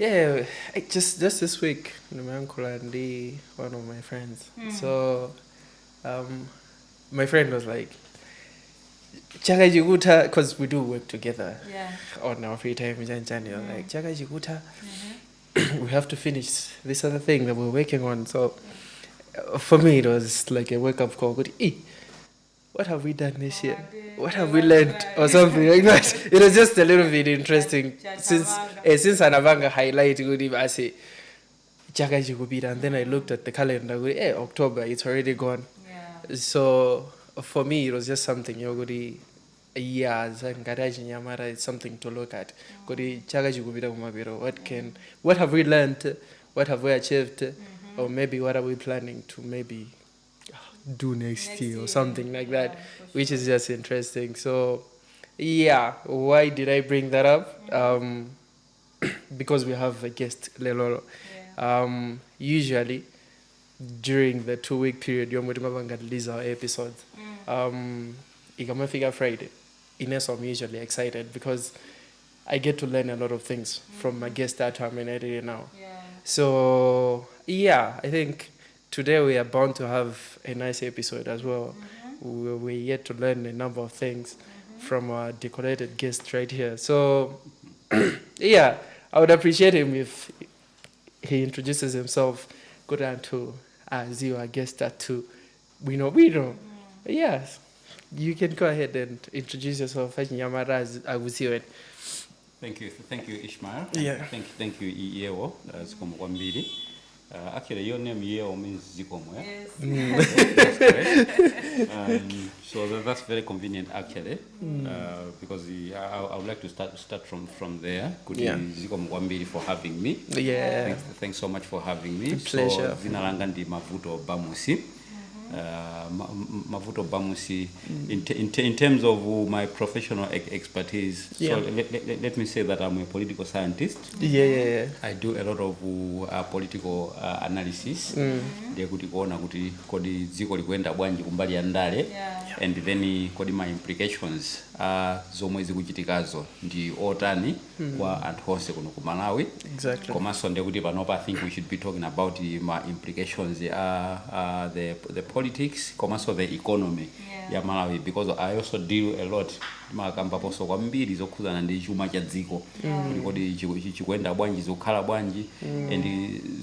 Yeah, just this week, my uncle and one of my friends. So, my friend was like, "Chaka jikuta," because we do work together on our free time. Like, "Chaka jikuta, we have to finish this other thing that we're working on." So, for me, it was like a wake-up call. Good, what have we done this year? What have we learned? Or something like that. It was just a little bit interesting since Anavanga highlight good I say Chaka jikupita, and then I looked at the calendar. October, it's already gone. So for me, it was just something. It's something to look at. What have we learned? What have we achieved? Or maybe what are we planning to maybe do next year or something like that, which is just interesting. So why did I bring that up? Because we have a guest, Lelolo. Usually during the 2-week period, you're going to release our episodes. Ikamafika Friday. Ines, I'm usually excited because I get to learn a lot of things from my guest that I'm in now. So I think today we are bound to have a nice episode as well. We're yet to learn a number of things from our decorated guest right here. So I would appreciate him if he introduces himself. Go down to Zio, I guess that too. We know. Yes. You can go ahead and introduce yourself. Thank you, Ishmael. Yeah. Thank you, Iyewo. Actually, your name Iyewo means Zikomo. That's correct. So that's very convenient, actually, because I would like to start from there. Zikomo Wambiri for having me. Yeah. Thanks so much for having me. Pleasure. So Zinalangandi Mavuto Bamusi. Mavuto Bamusi, in terms of my professional expertise, so let me say that I'm a political scientist. I do a lot of political analysis. And then my implications zomwe zikuchitikazo ndi otani kwa anthu onse kuno ku Malawi. Exactly. Komanso ndekuti panopa I think we should be talking about my implications the politics, komanso the economy ya Malawi, because I also deal a lot makambaposo kwambiri zokhuzana ndi chuma cha dziko kuti chikuenda bwanji zokhala bwanji and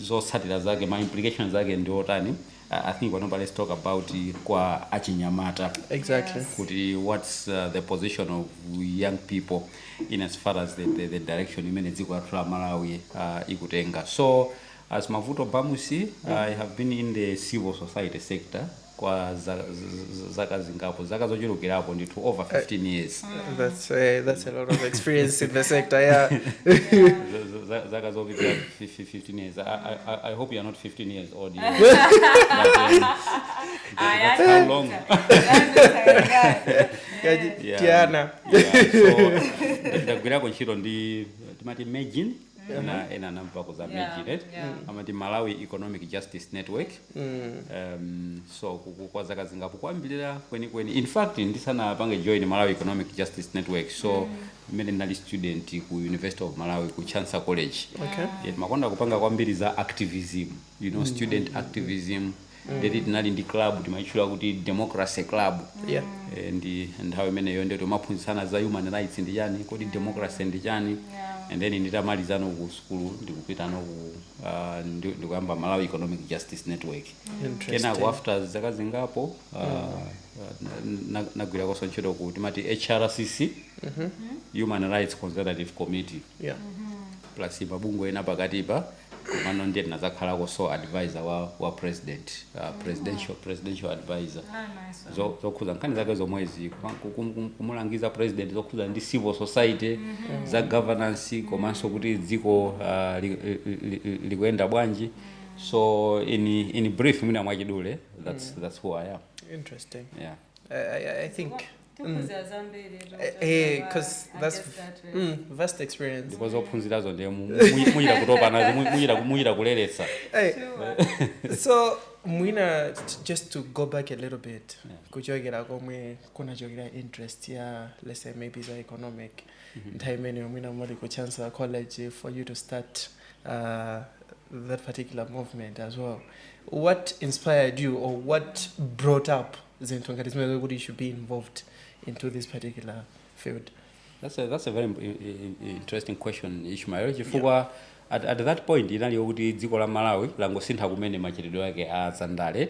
zotsatira zake my implications zake ndi otani. I think let's talk about kwa achinyamata. Exactly. Kuti what's the position of young people in as far as the direction imene dziko la Malawi ikutenga. So as Mavuto Bamusi, I have been in the civil society sector kwa zaka zingapo zaka zochulukirapo ndi to over 15 years. That's a lot of experience in the sector. Zaka zopita 15 years. I hope you are not 15 years old. That's how long. So ndagwira ntchito ndi timati imagine ena nampako za Imagine amati Malawi Economic Justice Network. So kwa zaka zingapo kwambirira kweni. In fact ndisana pange join Malawi Economic Justice Network. So mene ndali student ku University of Malawi ku Chancellor College. Makonda kupanga kwambiri za activism, student activism. Ndeti nali ndi club timaichula kuti democracy club. And how imene yonde tomaphunzitsana za human rights ndi chani, kodi democracy ndi chani. And then nditamalizana ku school ndikupita ndikuyamba Malawi Economic Justice Network. Kenako after zaka zingapo nagwira koso ntchito ku timati HRCC, Human Rights Consultative Committee. Plus mabungwe ena pakatipa komano ndiye tinazakhalako so advisor wa president, presidential advisor. Zokhuza nkhani zake zomwezi kumulangiza president zokhuza ndi civil society za governance komanso kuti dziko likuyenda bwanji. So in brief mina mwachidule that's who I am. Interesting. Yeah. I think because that's vast experience. Because ophunzirazo ndiye muyira kutopa nazo muyira kuleletsa. So mwina just to go back a little bit, kuchokera komwe kunachokera interest ya let's say maybe the economic time mwina mwali ku Chancellor College for you to start that particular movement as well. What inspired you, or what brought up Zinthu ngati zimene kuti you should be involved into this particular field? That's a very interesting question, Ishmael. Chifukwa at that point inali kuti dziko la Malawi langosintha kumene machitidwe yake azandale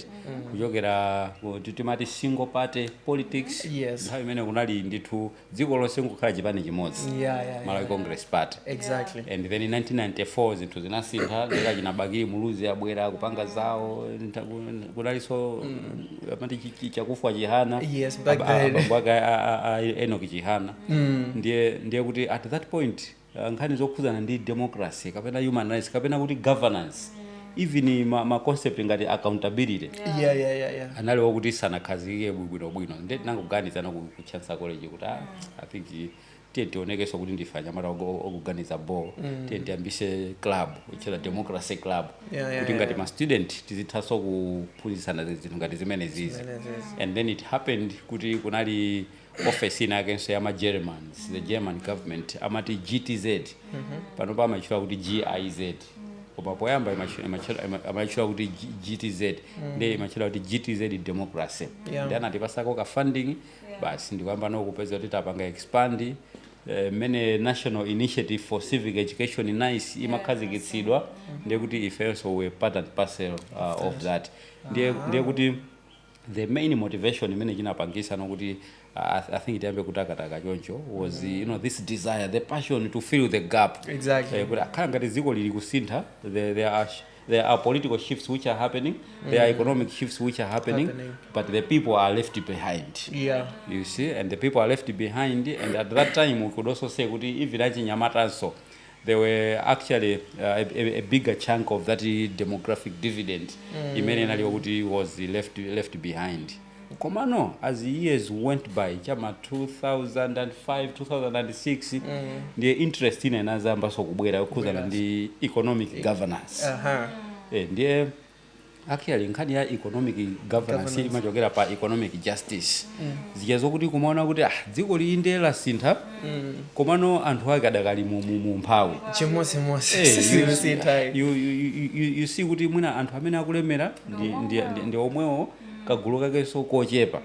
kuchokera timati single party politics. Nthawi imene kunali ndithu dziko lonse nkukhala chipani chimodzi, Malawi Congress Party. Exactly. And then in 1994 zinthu zinasintha, zeka chinabaki muluzi abwera kupanga zawo, kunalinso amati chakufa chihana, Enoki chihana. Ndiye kuti at that point nkhani zokhuzana ndi democracy kapena human rights kapena kuti governance, even ma concept ngati accountability analiwo kuti sanakhazikike bwinobwino. Ndiye tinangoganizana kuchansa college kuti I think tionekeso kuti ndifanya mara okuganiza ball, tiyambise club ichela democracy club, kuti ngati ma student tizithaso kuphunzitsana zinthu ngati zimene zizi. And then it happened kuti kunali office ina against yama Germans, the German government amati GTZ, panopa amachula kuti GIZ, koma poyamba amachula kuti GTZ, ndiye amachula kuti GTZ democracy. Ndiye anatipasako ka funding, basi ndikuyamba nokupeza kuti tapanga expand many national initiative for civic education nice imakhazikitsidwa, ndiye kuti ife also were part and parcel of that. Ndiye kuti the main motivation imene chinapangisa nokuti I think itiyambe kutakataka choncho was this desire, the passion to fill the gap. Exactly. Kuti akhala ngati dziko lili kusintha, there are political shifts which are happening, there are economic shifts which are happening, but the people are left behind. You see, and the people are left behind, and at that time we could also say kuti even achinyamata so there were actually a bigger chunk of that demographic dividend imene naliwo kuti was left behind. Komano, as the years went by, chama 2005, 2006, the interest in another ambaso kubwera kuzana ndi economic governance. Ndiye actually nkhani ya economic governance imachokera pa economic justice. Zijazo kuti kumaona kuti dziko liyinde la sintha, komano anthu ake adakali mu mphawi. You see kuti mwina anthu amene akulemera ndi omwewo kagulu kakenso kochepa.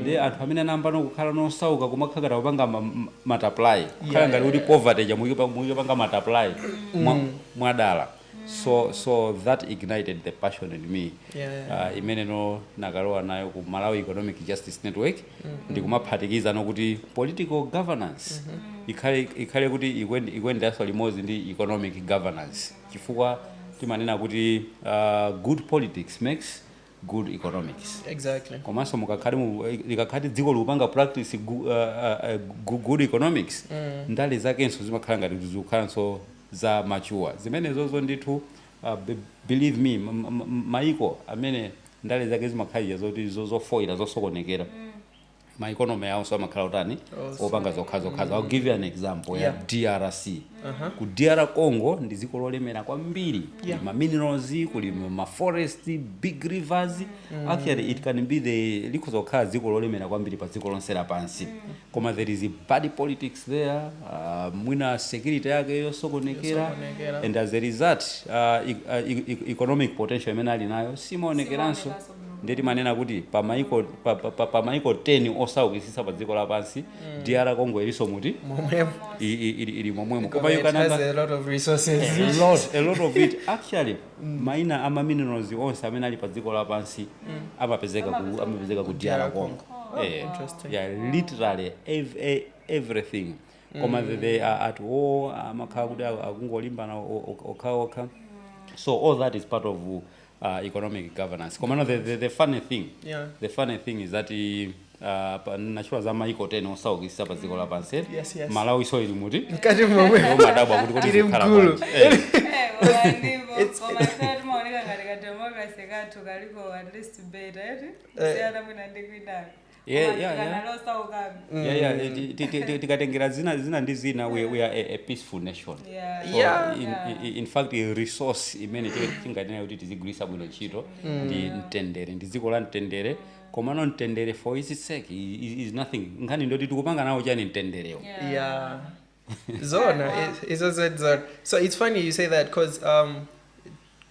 Ndiye anthu amene anambano kukhala nosauka kumakhakata kupanga multiply, kukhala ngati kuti poverty jamuyipanga multiply mwadala. So that ignited the passion in me. Imene no nakalowa nayo ku Malawi Economic Justice Network, ndikumaphatikiza nokuti political governance ikhale kuti ikwenderaso limodzi ndi economic governance, chifukwa timanena kuti good politics makes good economics. Exactly. Komanso mukakhati dziko likupanga practice good economics, ndale zakenso zimakhala ngati zikukhalanso za machuwa. Zimene zozo ndithu believe me, maiko amene ndale zake zimakhalira zoti zofoira zosokonekera, ma economy yawo so amakhala utani opanga zokhazo. I'll give you an example ya DRC. Ku DR Congo ndi dziko lolemera kwambiri, ma minerals, kuli ma forest, big rivers. Actually it can be the likuzokhala dziko lolemera kwambiri pa dziko lonse lapansi. Koma there is a bad politics there, mwina security yake yosokonekera, and as a result economic potential imene ali nayo simaonekeranso. Ndeti manena kuti pa maiko 10 osaukisisa pa dziko lapansi, DR Congo iliso muti ili momwemo. Koma you can have a lot of resources, a lot of it. Actually maina ama minerals onse amene ali pa dziko lapansi amapezeka ku DR Congo. Literally everything. Koma they are at war, amakhala kuti akungolimbana okhaokha. So all that is part of economic governance. Komano the funny thing is that nachula za maiko 10 osaukisisa pa dziko lapansi, Malawi so ili muti mkati momwe madabo akuti kuti mkulu. Tikatengera zina ndi zina, we are a peaceful nation. In fact a resource imene tingatena kuti tizigwirisa bwino ntchito ndi mtendere, ndi dziko la mtendere. Komano mtendere for its sake is nothing. Nkhani ndoti tikupanga nawo chani mtenderewo. Zona, it's also zona. So it's funny you say that because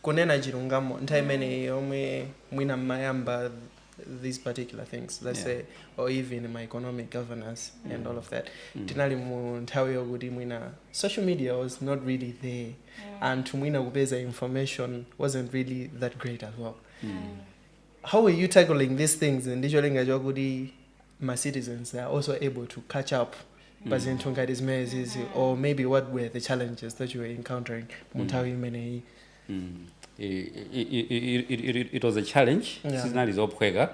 kunena chilungamo ntaimene yomwe mwina mayamba these particular things, let's say, or even in my economic governance and all of that. Tinali mu nthawi yokuti mwina social media was not really there, and mwina kupeza information wasn't really that great as well. How are you tackling these things? And ndicholinga chokuti my citizens are also able to catch up. Or maybe what were the challenges that you were encountering? It was a challenge. Seasonal is opweka.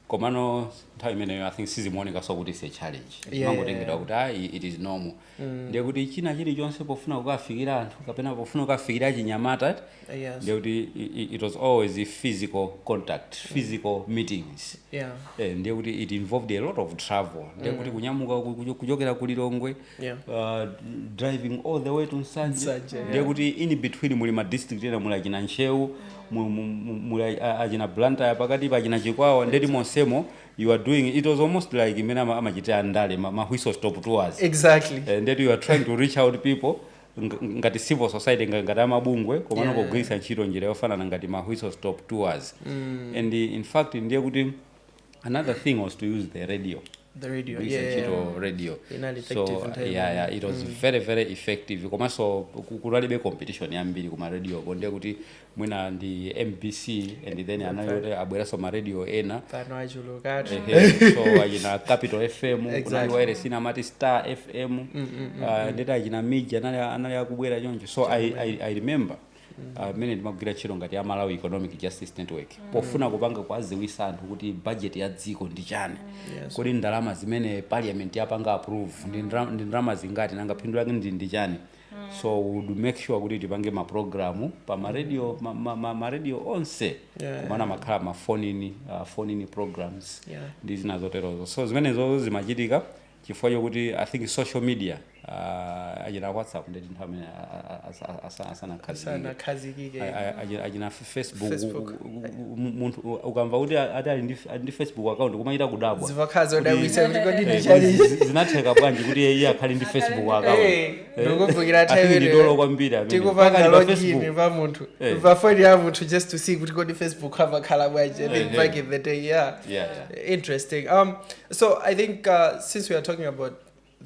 Komano I think sizimoneka so kuti it's a challenge. It is normal. Ndiye kuti china chili chonse pofuna kukafikira anthu kapena pofuna kukafikira chinyamata. It was always a physical contact, physical meetings. Ndiye kuti it involved a lot of travel. Ndiye kuti kunyamuka kuchokera ku Lilongwe, driving all the way to Nsanje. Ndiye kuti in between muli ma district ena muli achina Nchewu, muli achina Blantyre pakati pa achina Chikwawa ndeti monsemo. You are doing it was almost like imena amachita andale ma whistle stop tours. Exactly. And then you are trying to reach out people ngati civil society ngati amabungwe komano kugwisa ntchito njira yofanana ngati ma whistle stop tours. And in fact ndiye kuti another thing was to use the radio. The radio, radio. So it was very, very effective. Komanso kulalibe competition yambiri kuma radio konde kuti mwina ndi MBC and then anayote abwera so ma radio ena. So ajina Capital FM, kuna wire sina mati Star FM, ndeta ajina Media anali akubwera choncho. So I remember mene ndimagwira ntchito ngati ya Malawi Economic Justice Network pofuna kupanga kwaziwisa anthu kuti budget ya dziko ndi chani, kodi ndalama zimene parliament yapanga approve ndi ndalama zingati nanga phindu lake ndi chani. So we would make sure kuti tipange ma program pa ma radio onse kumana makhala ma phone in programs ndi zina zoterozo. So zimenezo zimachitika chifukwa chokuti I think social media ajina WhatsApp ndeti nthawi amene asana khazikike ajina Facebook munthu ukamva kuti ali Facebook account kumaita kudabwa zivakhazo dawisa kuti kodi ndi challenge zinatheka bwanji kuti iye akhali ndi Facebook account ndikuvukira time ndidolo kwambiri amene tikupanga login pa munthu pa phone ya munthu just to see kuti kodi Facebook cover khala bwanji. I think back in the day. Interesting. So I think since we are talking about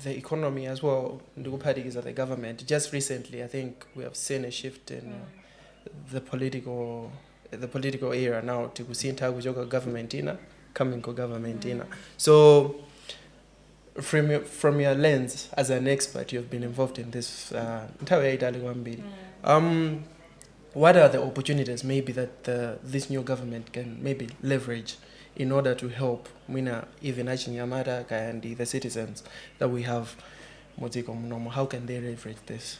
the economy as well, ndikuphatikiza the government, just recently I think we have seen a shift in the political era now. Tikusinta kujoka government ina coming ko government ina. So from your lens as an expert, you've been involved in this entire what are the opportunities maybe that this new government can maybe leverage in order to help even Achinyamata and the citizens that we have? How can they leverage this?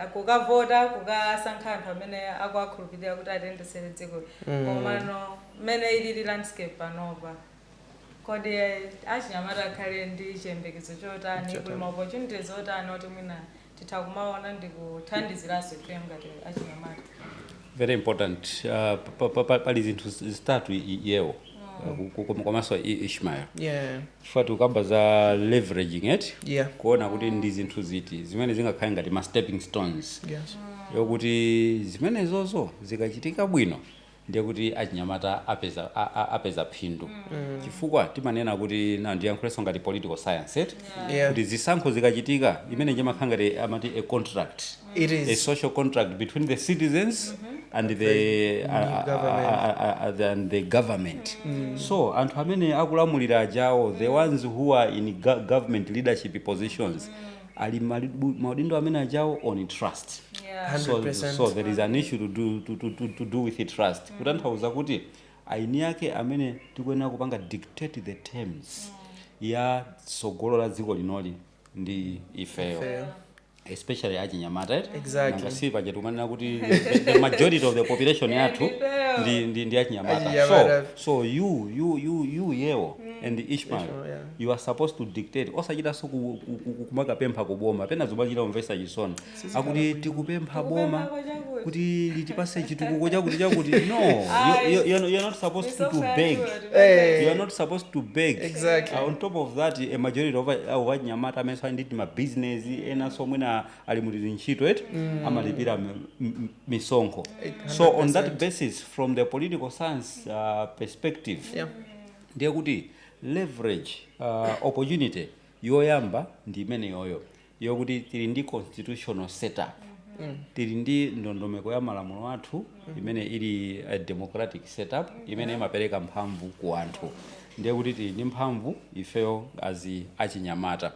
akukavoda kukasankha anthu amene akuwakhulupirira kuti atendesere dziko komano mene ili landscape panopa kodi achinyamata akhale ndi chiyembekezo chotani kuli ma opportunities otani oti mwina titha kumaona ndi kuthandiziraso ife ngati achinyamata. Very important. Pali zinthu zitatu yewo komanso Ishmael chifukwa tukamba za leveraging it kuona kuti ndi zinthu ziti zimene zingakhale ngati ma stepping stones yokuti zimene zozo zikachitika bwino ndiye kuti achinyamata apeza phindu chifukwa timanena kuti ndiyankhuleso ngati political science kuti zisankho zikachitika imene chimakhala ngati amati a contract. It is a social contract between the citizens and the government. So anthu amene akulamulira ajawo, the ones who are in government leadership positions, ali maudindo amene ajawo on trust. 100%. So there is an issue to do with the trust. Kutanthauza kuti aini yake amene tikuyenera kupanga dictate the terms ya tsogolo la dziko linoli ndi ifeyo. especially achinyamata. Exactly. Ngasipa jetumanena kuti the majority of the population yathu ndi achinyamata. So you yeo and Ishmael, you are supposed to dictate. Osachita so kumaka pempha kuboma. Pena zobachita umvesa chisoni. Akuti tikupempha boma kuti litipase chitukuko chakuti. No, you're not supposed to beg. You are not supposed to beg. Exactly. On top of that, a majority of achinyamata amene ndi ma business ena so mwina ali mu ntchito amalipira misonkho. So on that basis, from the political science perspective, ndiye kuti leverage opportunity yoyamba ndi imene yokuti tili ndi constitutional setup, tili ndi ndondomeko ya malamulo athu imene ili a democratic setup imene imapereka mphamvu ku anthu. Ndiye kuti tili ndi mphamvu ifeyo as achinyamata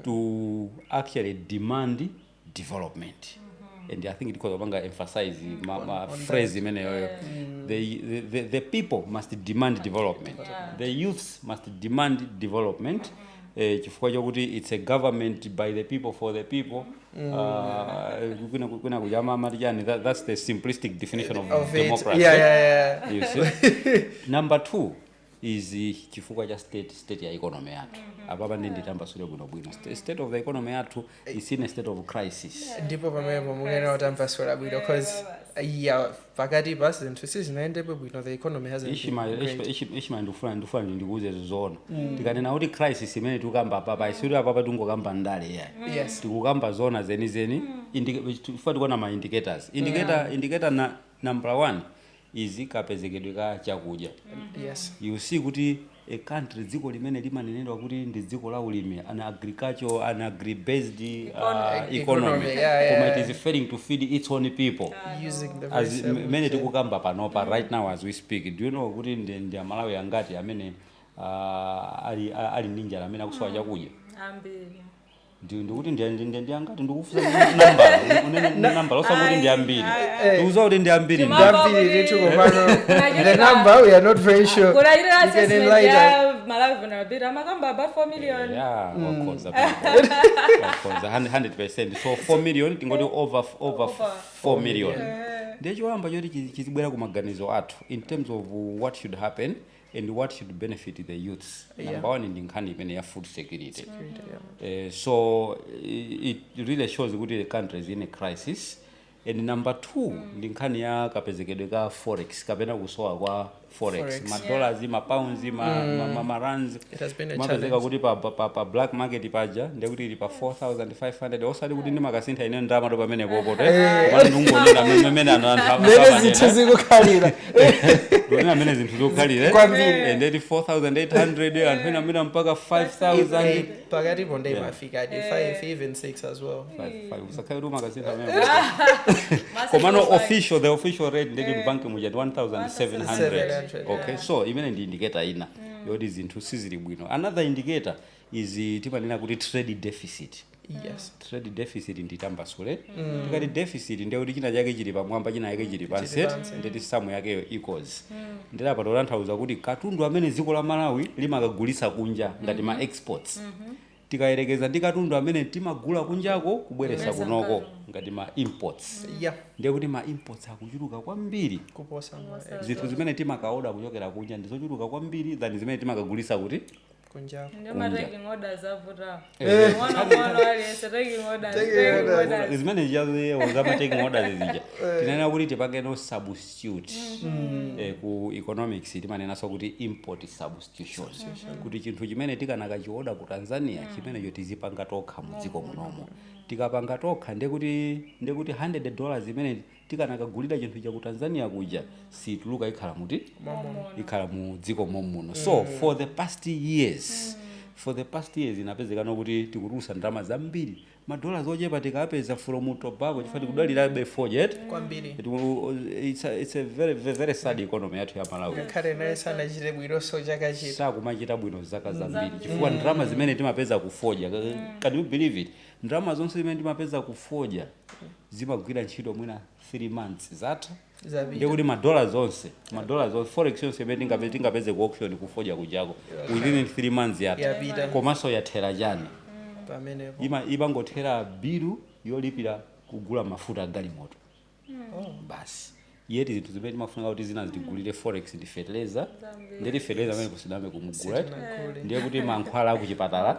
to actually demand development. And I think it because of emphasize my phrase imene the people must demand development. The youths must demand development. Chifukwa chokuti it's a government by the people for the people. That's the simplistic definition of democracy. You see? Number 2 is chifukwa cha state ya economy yathu. Apapa ndi nditambasule bwino. State of the economy yathu is in a state of crisis. Ndipo pamene mungena utambasula bwino because pakati basi zinthu sizinayendepo bwino, the economy hasn't Ishmael ndifuna ndikuuze zona. Tikanena kuti crisis imene tikukamba apapa isiri apapa tungokamba ndale ya. Yes. Tikukamba zona zeni tifuna tikuona ma indicators. Indicator number 1 is kapezekedwe ka chakudya. Yes. You see kuti a country dziko limene limanenedwa kuti ndi dziko la ulimi, an agriculture, an agri-based economy. It is failing to feed its own people. Using the as many tikukamba panopa right now as we speak. Do you know kuti ndi Malawi angati amene ali ninja amene akusowa chakudya? Ambiri. Ndikuti ndi angati ndikufuza number osakuti ndi ambiri. Tuuza kuti ndi ambiri. The number we are not very sure. You can enlighten. Malawi vanabira makamba about 4 million. Yeah, of course. Of course, 100%. So 4 million tingoti over 4 million. Ndecho amba choti chizibwera kumaganizo athu in terms of what should happen and what should benefit the youths. Number 1 ndi nkhani imene ya food security. So it really shows that the country is in a crisis. And number 2 ndi nkhani ya kapezekedwe ka forex, kapena kusowa kwa forex. Dollars, pounds, rands. It has been a challenge. Kuti pa black market paja ndekuti ili pa 4,500 osati kuti ndi makasintha ine ndama to pamene popo mwana ndungonena mmene mene zinthu zikukhalira ndona mene zinthu zikukhalira and then 4,800 and when amena mpaka 5,000 pakati ponde imafika 5 even 6 as well. 5 usakhaira makasintha mene komano the official rate ndeti bank muja 1,700. Okay, so imene ndi indicator ina yoti zinthu sizili bwino. Another indicator is timanena kuti trade deficit. Yes. Trade deficit nditambasule. Tikati deficit ndiye kuti china chake chili pamwamba china yake chili pansi ndeti sum yakeyo equals. Ndela pato tanthauza kuti katundu amene dziko la Malawi limakagulisa kunja ngati ma exports. Tikayerekeza ndi katundu amene timagula kunjako kubweresa kunoko ngati ma imports. Ndiye kuti ma imports akuchuluka kwambiri kuposa zinthu zimene timakaoda kuchokera kunja ndizochuluka kwambiri than zimene timakagulisa kuti kunjako. Ndema taking orders avuta. Mwana ali taking orders. Zimene jaze ozama taking orders zija. Tinena kuti tipange no substitute. Ku economics timanena so kuti import substitution. Kuti chinthu chimene tikanaka chioda ku Tanzania chimene cho tizipanga tokha mu dziko munomo. Tikapanga tokha ndekuti $100 zimene tikanakagulira chinthu cha ku Tanzania kuja situluka ikhala muti ikhala mu dziko muno. So for the past years inapezeka nokuti tikutulusa ndalama zambiri madollars ochepa tikapeza from Tobago chifukwa kudalira be forget kwambiri. It's a very very sad economy yathu ya Malawi. Kale naye sana chite bwino so chakachita sakumachita bwino zaka zambiri chifukwa ndalama zimene timapeza kufoja. Can you believe it? Ndalama zonse zimene timapeza kufoja zimagwira ntchito mwina 3 months zatha. Ndiye kuti madollars zonse forex yonse imene tingapeze ku auction kufoja kujako within 3 months yatha. Komanso yathera chani pamenepo ibangothera bilu yolipira kugula mafuta a galimoto basi yeti zinthu zimene timafunika kuti zina zitigulire forex ndi fertilizer ndeti fertilizer amene kusidame kumugula ndiye kuti mankhwala akuchipatala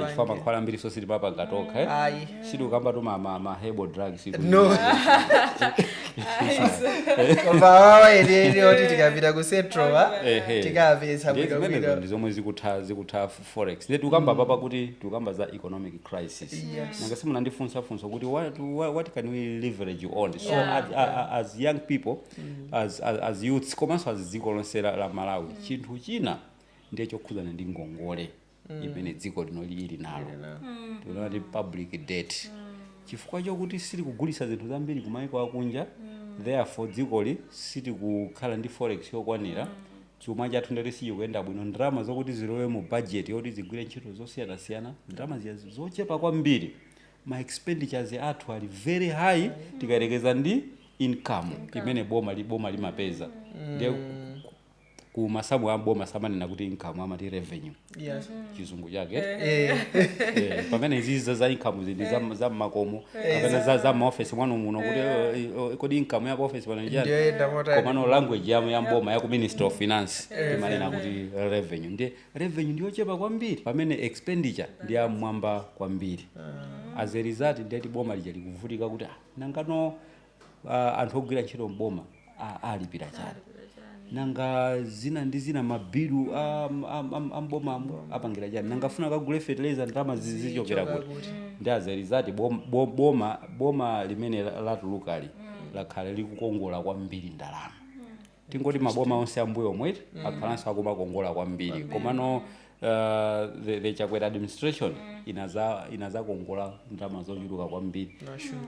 chifukwa mankhwala ambiri so sitimapanga tokha siti ukamba tu ma herbal drugs no Oba ene oti tikapita ku Central tikapeza bwino ndi zomwe zikutha forex ndeti ukamba papa kuti tikamba za economic crisis nanga simunandifunsa kuti what can we leverage on so as young people as youths komanso as dziko lonse la Malawi chinthu china ndiye chokhudzana ndi ngongole imene dziko lino lili nalo tinoti public debt chifukwa chokuti sili kugulisa zinthu zambiri kumayiko akunja therefore dzikoli siti kukhala ndi forex yokwanira chuma chathu ndati sichikuyenda bwino ndalama zokuti zilowe mu budget yoti zigwire ntchito zosiyanasiyana ndalama zochepa kwambiri ma expenditures athu ali very high tikayerekeza ndi income imene boma limapeza ndiye ku masamu a boma samanena kuti income amati revenue chizungu chake pamene iziza za income zindi za makomo kapena za maoffice mwanu muno kuti kodi income ya office pano njani komano language ya boma ya ku Ministry of Finance imanena kuti revenue ndiye revenue ndiyo chepa kwambiri pamene expenditure ndi amwamba kwambiri as a result ndiye boma lija likuvutika kuti nangano anthu ogwira ntchito mboma alipira chani nanga zina ndi zina mabilu amboma apangira chani nanga funa kagule fertilizer ndalama zichokera kuti ndi as a result boma limene latulukali lakhala likukongola kwambiri ndalama tingoti maboma onse ambuyo omwe akhalanso akumakongola kwambiri komano the Chakwera administration inazakongola ndalama zochuluka kwambiri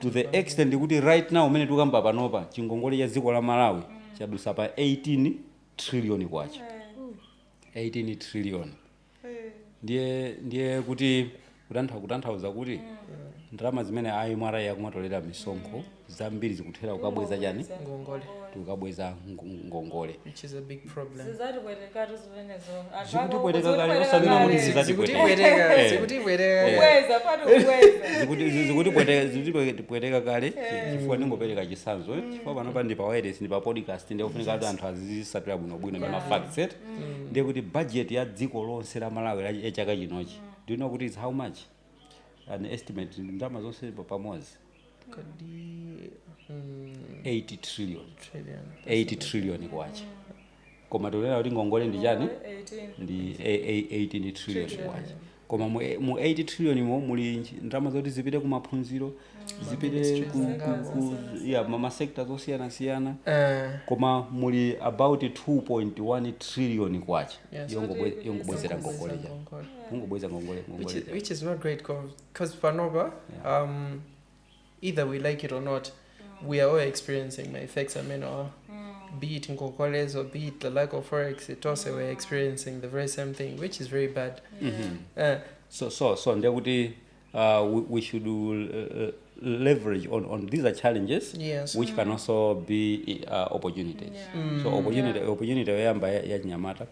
to the extent kuti right now umene tukamba panopa chingongole cha dziko la Malawi chadusa pa 18 trillion kwacha 18 trillion ndiye kuti kutanthauza kuti ndalama zimene aimwara yakumatolera misonkho zambiri zikuthera ukabweza chani ngongole tukabweza ngongole which is a big problem zizatibweteka tuzivenezo zikutibweteka kale osamina kuti zikutibweteka zikutibweteka kale chifukwa ndingopereka chisanzo chifukwa panopa ndi pa wireless ndi pa podcast ndiye kufunika kuti anthu azizisatira bwinobwino ndi ma facts ndiye kuti budget ya dziko lonse la Malawi ya chaka chinochi do you know kuti it's how much an estimate ndalama zonse pamodzi 80 trillion kwacha koma tonena kuti ngongole ndi chani ndi 18 trillion kwacha koma mu 80 trillion muli ndalama zoti zipite ku maphunziro zipite ku ma sectors osiyana koma muli about 2.1 trillion kwacha yongobwezera ngongole ungobweza ngongole which is not great because panoba either we like it or not we are all experiencing my effects be it in Ngokoles or be it the lack of forex it also we're experiencing the very same thing which is very bad so ndekuti we should leverage on these are challenges which can also be opportunities so opportunity yamba ya Nyamata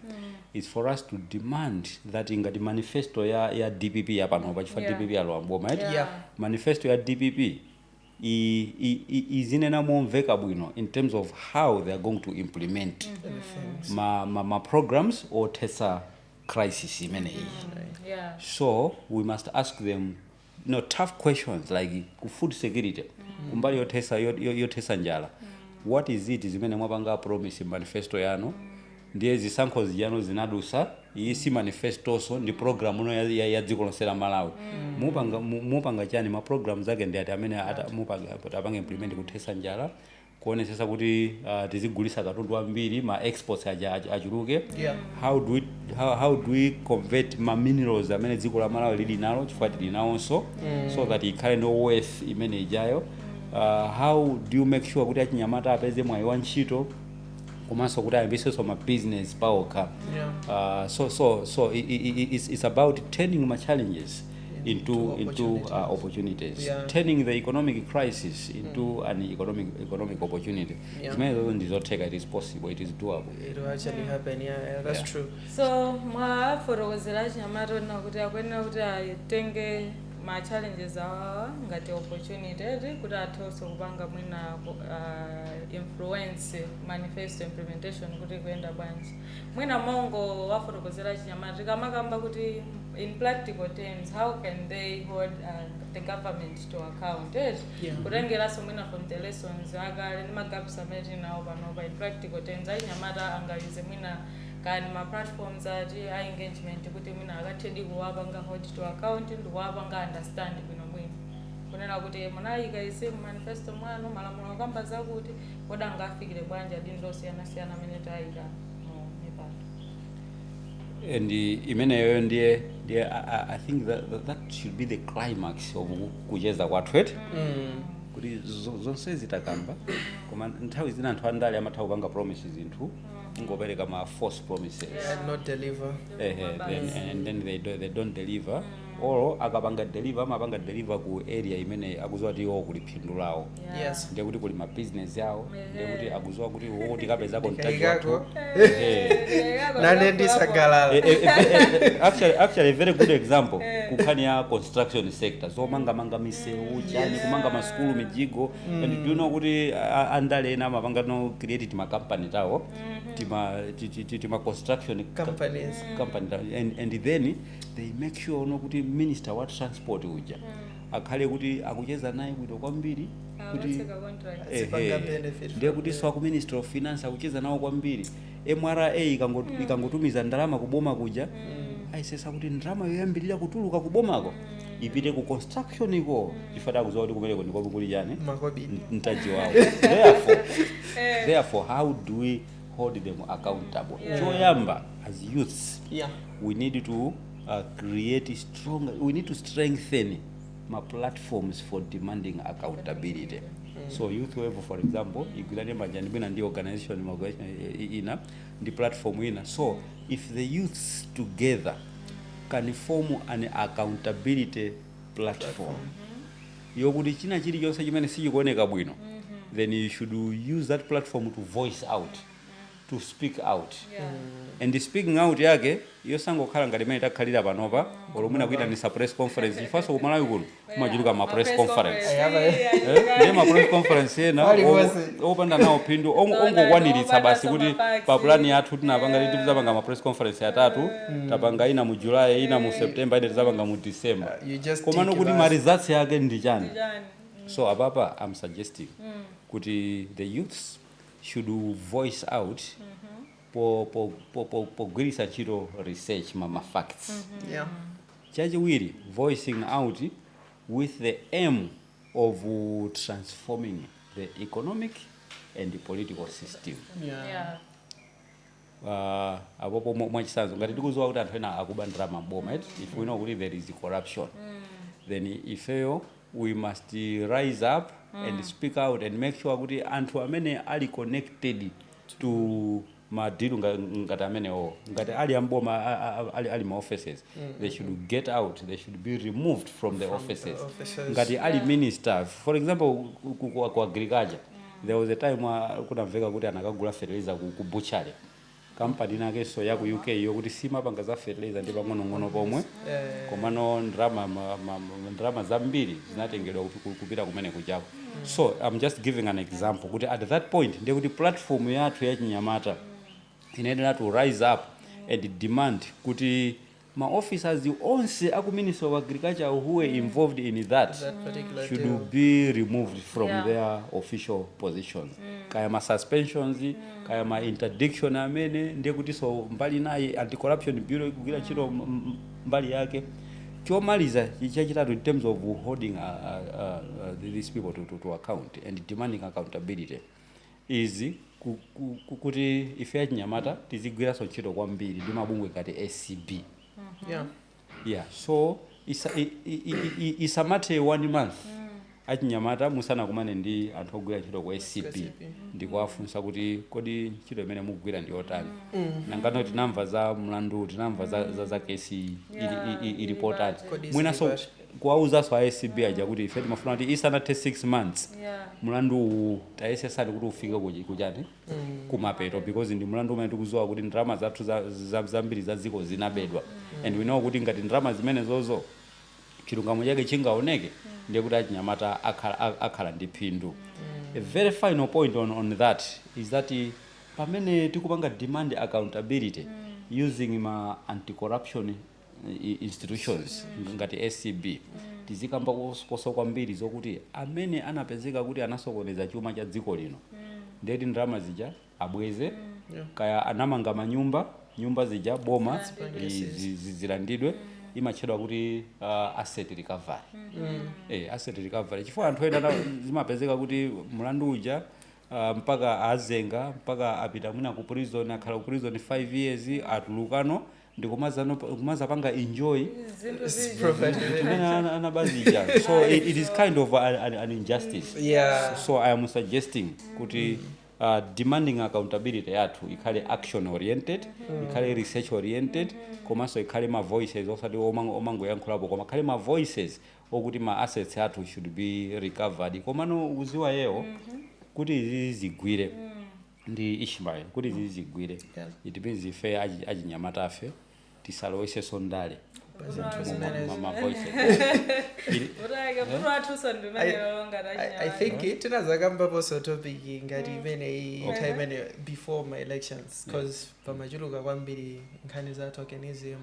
is for us to demand that ingati manifesto ya DPP yapano chifukwa DPP alowamboma manifesto ya DPP izinena momveka bwino in terms of how they are going to implement ma programs or tesa crisis imeneyi so we must ask them tough questions like food security kumbali yotesa njala what is it zimene mwapanga promise manifesto yano ndiye zisankho zijano zinadusa iyi si manifesto so ndi program uno ya dziko lonse la Malawi mupanga chani ma programs ake ndi ati amene mupanga implement kutesa njala kuonesesa kuti tizigulisa katundu ambiri ma exports achuluke how do we convert ma minerals amene dziko la Malawi lili nalo chifukwa tili nawonso so that ikhale no worth imene ijayo how do you make sure kuti achinyamata apeze mwayi wa ntchito komanso kuti ayambisenso ma business pawokha so it's about turning ma challenges into opportunities turning the economic crisis into an economic opportunity zimene zozo ndizotheka it is possible it is doable it will actually happen that's true so mwafotokozera achinyamata kuti akuyenera kuti atenge ma challenges awa ngati opportunity kuti athoso kupanga mwina influence manifesto implementation kuti kuenda bwanji mwina mongo wafotokozera chinyamata kamakamba kuti in practical terms how can they hold the government to account kutengeraso mwina from the lessons akale ndi magaps amene tinawo panopa in practical terms achinyamata angayuze mwina kani ma platforms ati engagement kuti mwina akathedi kuwapanga hold to account ndi kuwapanga understand bwino mwina kunena kuti munayika ise manifesto mwanu malamulo akamba zakuti kodi angafikire bwanji adindo osiyana-siyana amene tayika mipando. And imeneyo ndiye I think that should be the climax of kucheza kwathu kuti zonse zitakamba koma nthawi zina anthu andale amatha kupanga promises zinthu ngopereka ma false promises and not deliver and then they don't deliver or akapanga deliver ku area imene akuziwa kuti iwo kuli phindu lawo yes ndiye kuti kuli ma business yawo ndiye kuti akuziwa kuti iwo tikapeza contact wathu nane ndisagalala actually a very good example kukhani ya construction sector zomanga misewu chani kumanga maskulu mijigo and do you know kuti andale ena amapanga no create ma company tawo tima construction companies and then they make sure no kuti minister wa transport uja akhale kuti akucheza naye bwino kwambiri kuti ndiye kuti so ku minister of finance akucheza nawo kwambiri MRA ikangotumiza ndalama kuboma kuja aisesa kuti ndalama yoyambirira kutuluka kubomako ipite ku construction iko chifata kuzoa kuti kumeleko ndiko kuli chani mtaji wawo therefore how do we hold them accountable choyamba as youths we need to we need to strengthen my platforms for demanding accountability. So youth wave for example igulane majani bina ndi organization ina the platform ina so if the youths together can form an accountability platform yokuti china chili chonse chimene sichikuoneka bwino then you should use that platform to voice out to speak out and the speaking out yake yosangokhala ngati imene takhalira panopa olomuna kuita ni press conference ifaso kumalawi kuno kumachuluka ma press conference ndiye ma press conference ena opanda nawo phindu ongokwaniritsa basi kuti pa plan yathu tinapanga kuti tizapanga ma press conference atatu tapanga ina mu July ina mu September ina tizapanga mu December komano kuti ma results yake ndi chani so ababa I'm suggesting kuti the youths should voice out pogwirisa ntchito research ma facts chachiwiri voicing out with the aim of transforming the economic and the political system apopo mwachisanzo ngati tikuziwa kuti anthu ena akubandira maboma if we know kuti there is corruption then ifeyo we must rise up and speak out and make sure kuti anthu amene ali connected to madilu ngati amenewo ngati ali amboma ali ma offices they should get out, they should be removed from the offices ngati ali minister for example ku agriculture there was a time kunamveka kuti anakagula fertilizer ku butchery company nake so ya ku UK yokuti simapanga za fertilizer ndi pang'ono pomwe komano ndrama zambiri zinatengedwa kupita kumene kuchako so I'm just giving an example kuti at that point ndiye kuti platform yathu ya chinyamata inaendelea to rise up and demand kuti ma officers onse aku Ministry of Agriculture who were involved in that should be removed from their official positions kaya ma suspensions kaya ma interdiction amene ndiye kuti so mbali naye anti corruption bureau ikugwira ntchito mbali yake chomaliza chachitatu in terms of holding these people to account and demanding accountability is kuti ife ya chinyamata tizigwira so ntchito kwambiri ndi mabungwe ngati ACB so isamate 1 month achinyamata musana kumane ndi anthu ogwira ntchito kwa ACB ndikuwafunsa kuti kodi ntchito imene mugwira ndi yotani nangano tinamva za mlandu tinamva za kesi iripotati mwinaso kuwauzaso ACB aja kuti ife timafuna kuti isanathe 6 months mlandu tayesesati kuti ufike kuchani kumapeto because ndi mlandu umene tikuziwa kuti ndrama zathu zambiri za dziko zinabedwa and we know kuti ngati ndrama zimene zozo chilungamo chake chingaoneke ndiye kuti achinyamata akhala ndi phindu. A very final point on that is that pamene tikupanga demand accountability using ma anti-corruption institutions ngati SCB tizikamba koso kwambiri zokuti amene anapezeka kuti anasokoneza chuma cha dziko lino ndeti ndalama zija abweze kaya anamanga nyumba zija boma zilandidwe imachedwa kuti asset recovery. Asset recovery chifukwa anthu ena zimapezeka kuti mlandu uja mpaka azenga mpaka apita mwina ku prison akhala ku prison 5 years atulukano ndikumaza panga enjoy anabazija. So it is kind of an injustice. So I am suggesting kuti demanding accountability yathu ikhale action oriented, ikhale research oriented, komanso ikhale ma voices osati omango yankhulapo koma ikhale ma voices okuti ma assets yathu should be recovered. Komano uziwa yeo kuti izi zigwire ndi Ishmael kuti izi zigwire it means ife achinyamata afe tisalowese sondale ma voices. I think tinazakamba poso topic ngati imene time before my elections because pamachuluka kwambiri nkhani za tokenism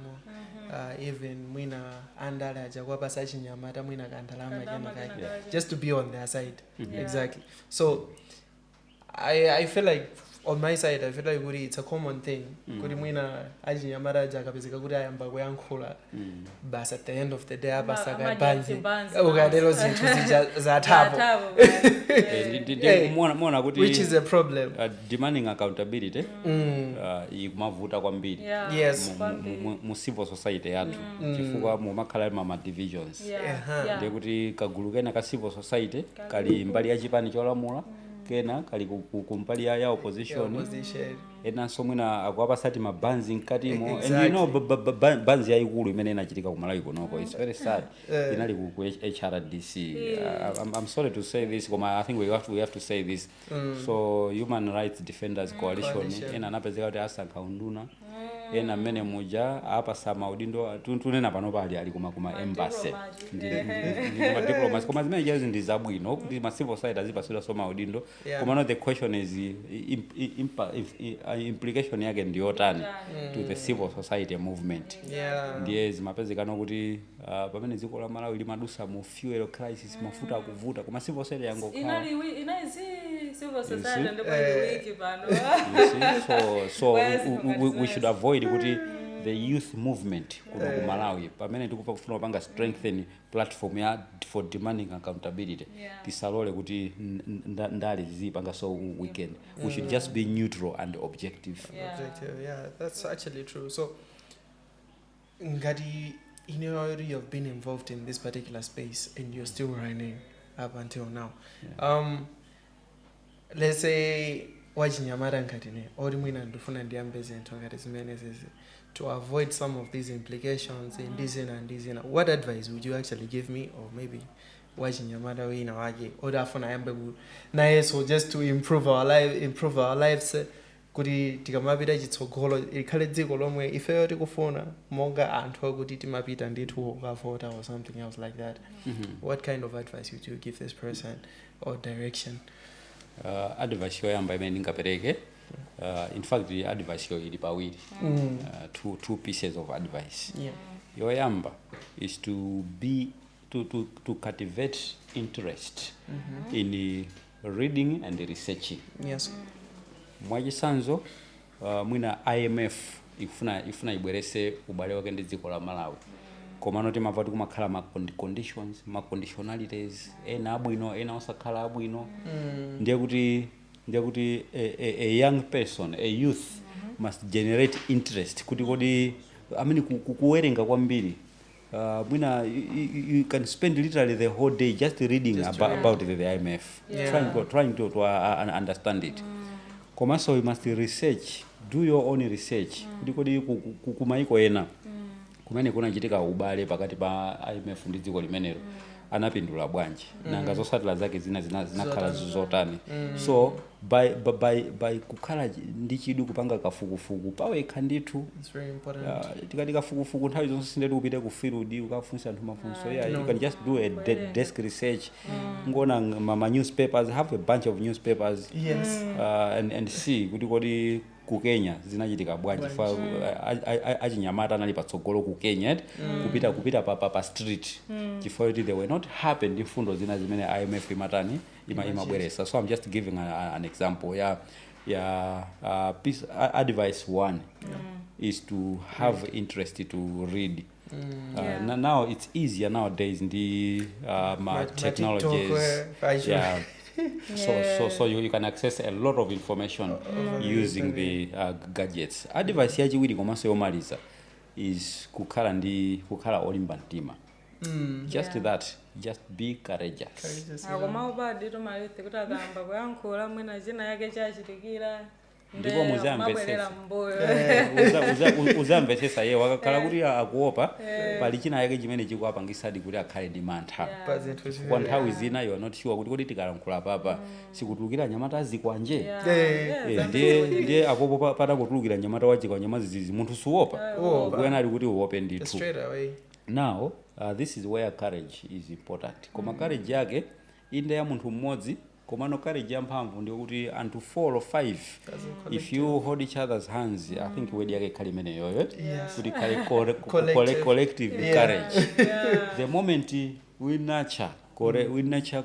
even mwina andale aja kwapasa achinyamata mwina kandalama kenakake just to be on their side. Exactly. So I feel like on my side I feel like it's a common thing kuti mwina achinyamata aja akapezeka kuti ayamba kuyankhula but at the end of the day apasaka banzi ukadelo zinthu zathapo muona kuti which is a problem. Demanding accountability ikumavuta kwambiri mu civil society yathu chifukwa mumakhala ma divisions ndiye kuti kagulu kena ka civil society kali mbali ya chipani cholamula kena kali kumpali ya opposition enanso mwina akuapasati mabanzi mkatimo. And you know banzi yaikulu imene inachitika ku Malawi kunoko it's very sad inali ku HRDC. I'm sorry to say this koma I think we have to say this. So Human Rights Defenders Coalition ena anapezeka kuti asankha unduna ena mmene muja apasa maudindo tunena pano pali ali kuma embassy ndi ma diplomats koma zimene jazi ndi zabwino kuti ma civil society azipasula so maudindo koma no the question is implication yake ndiyotani to the civil society movement. Ndiye zimapezeka nokuti pamene dziko la Malawi limadusa mu fuel crisis mafuta akuvuta koma civil society yangokhala inazi civil society ndipo wiki pano. So we should avoid kuti the youth movement kuno ku Malawi pamene tikufuna kupanga strengthen platform ya for demanding accountability tisalole kuti ndali zipanga so weekend we should just be neutral and objective. That's actually true. So ngati you've been involved in this particular space and you're still running up until now. Let's say wachinyamata nkatine ori mwina ndifuna ndiyambe zinthu ngati zimene zizi to avoid some of these implications in this and this. What advice would you actually give me, or maybe wachinyamata wina waje ori afuna yambe naye so just to improve our lives kuti tikamapita chitsogolo ikhale dziko lomwe ifeyo tikufuna monga anthu akuti timapita ndithu ukavota or something else like that. What kind of advice would you give this person or direction? Advice yoyamba imene ndingapereke in fact the advice yo ili pawiri two pieces of advice. Yoyamba is to cultivate interest in reading and researching. Mwachisanzo mwina IMF ifuna ibwerese ubale wake ndi dziko la Malawi koma noti mavati kumakhala ma conditions ma conditionalities ena abwino ena osakhala abwino ndiye kuti a young person, a youth must generate interest kuti kodi amene kuwerenga kwambiri mwina you can spend literally the whole day just reading about the IMF trying to understand it. So you must research, do your own research. Ndikodi kumaiko ena kumene kunachitika ubale pakati pa IMF ndi dziko limenelo anapindula bwanji nanga zotsatira zake zinakhala zotani. So by kukhala ndi chidwi kupanga kafukufuku pawekha ndithu tikati kafukufuku nthawi zonse sindetu upite ku field ukafunsa anthu mafunso. You can just do a desk research, ngona ma newspapers, have a bunch of newspapers, and see kuti kodi ku Kenya zinachitika bwanji achinyamata anali patsogolo ku Kenya kupita pa street chifukwa kuti they were not happen ndi fundo zina zimene IMF imabweresa. So I'm just giving an example. Piece advice one is to have interest to read. Now it's easier nowadays in the technologies. So you can access a lot of information using the gadgets. Advice yachiwiri komanso yomaliza is kukhala olimba mtima. Just that, just be courageous. Akomaopa dito mayuthi kuti akamba kuyankhula mwina china yake chachitikira ndipo muzamvetsesa ye wakakhala kuti akuopa pali china yake chimene chikuapangisadi kuti akhale ndi mantha. Kwa nthawi zina you are not sure kuti kodi tikalankhula papa sikutulukira nyamata azikwanje. Ndiye apopo patakutulukira nyamata wachikwa nyama zizizi munthu suopa kuyena ali kuti uope ndithu. Now this is where courage is important. Koma courage yake inde ya munthu mmodzi komano courage ya mphamvu ndi kuti anthu 4 or 5 if you hold each other's hands, I think word yake khali mene yoyo kuti collective courage. The moment we nurture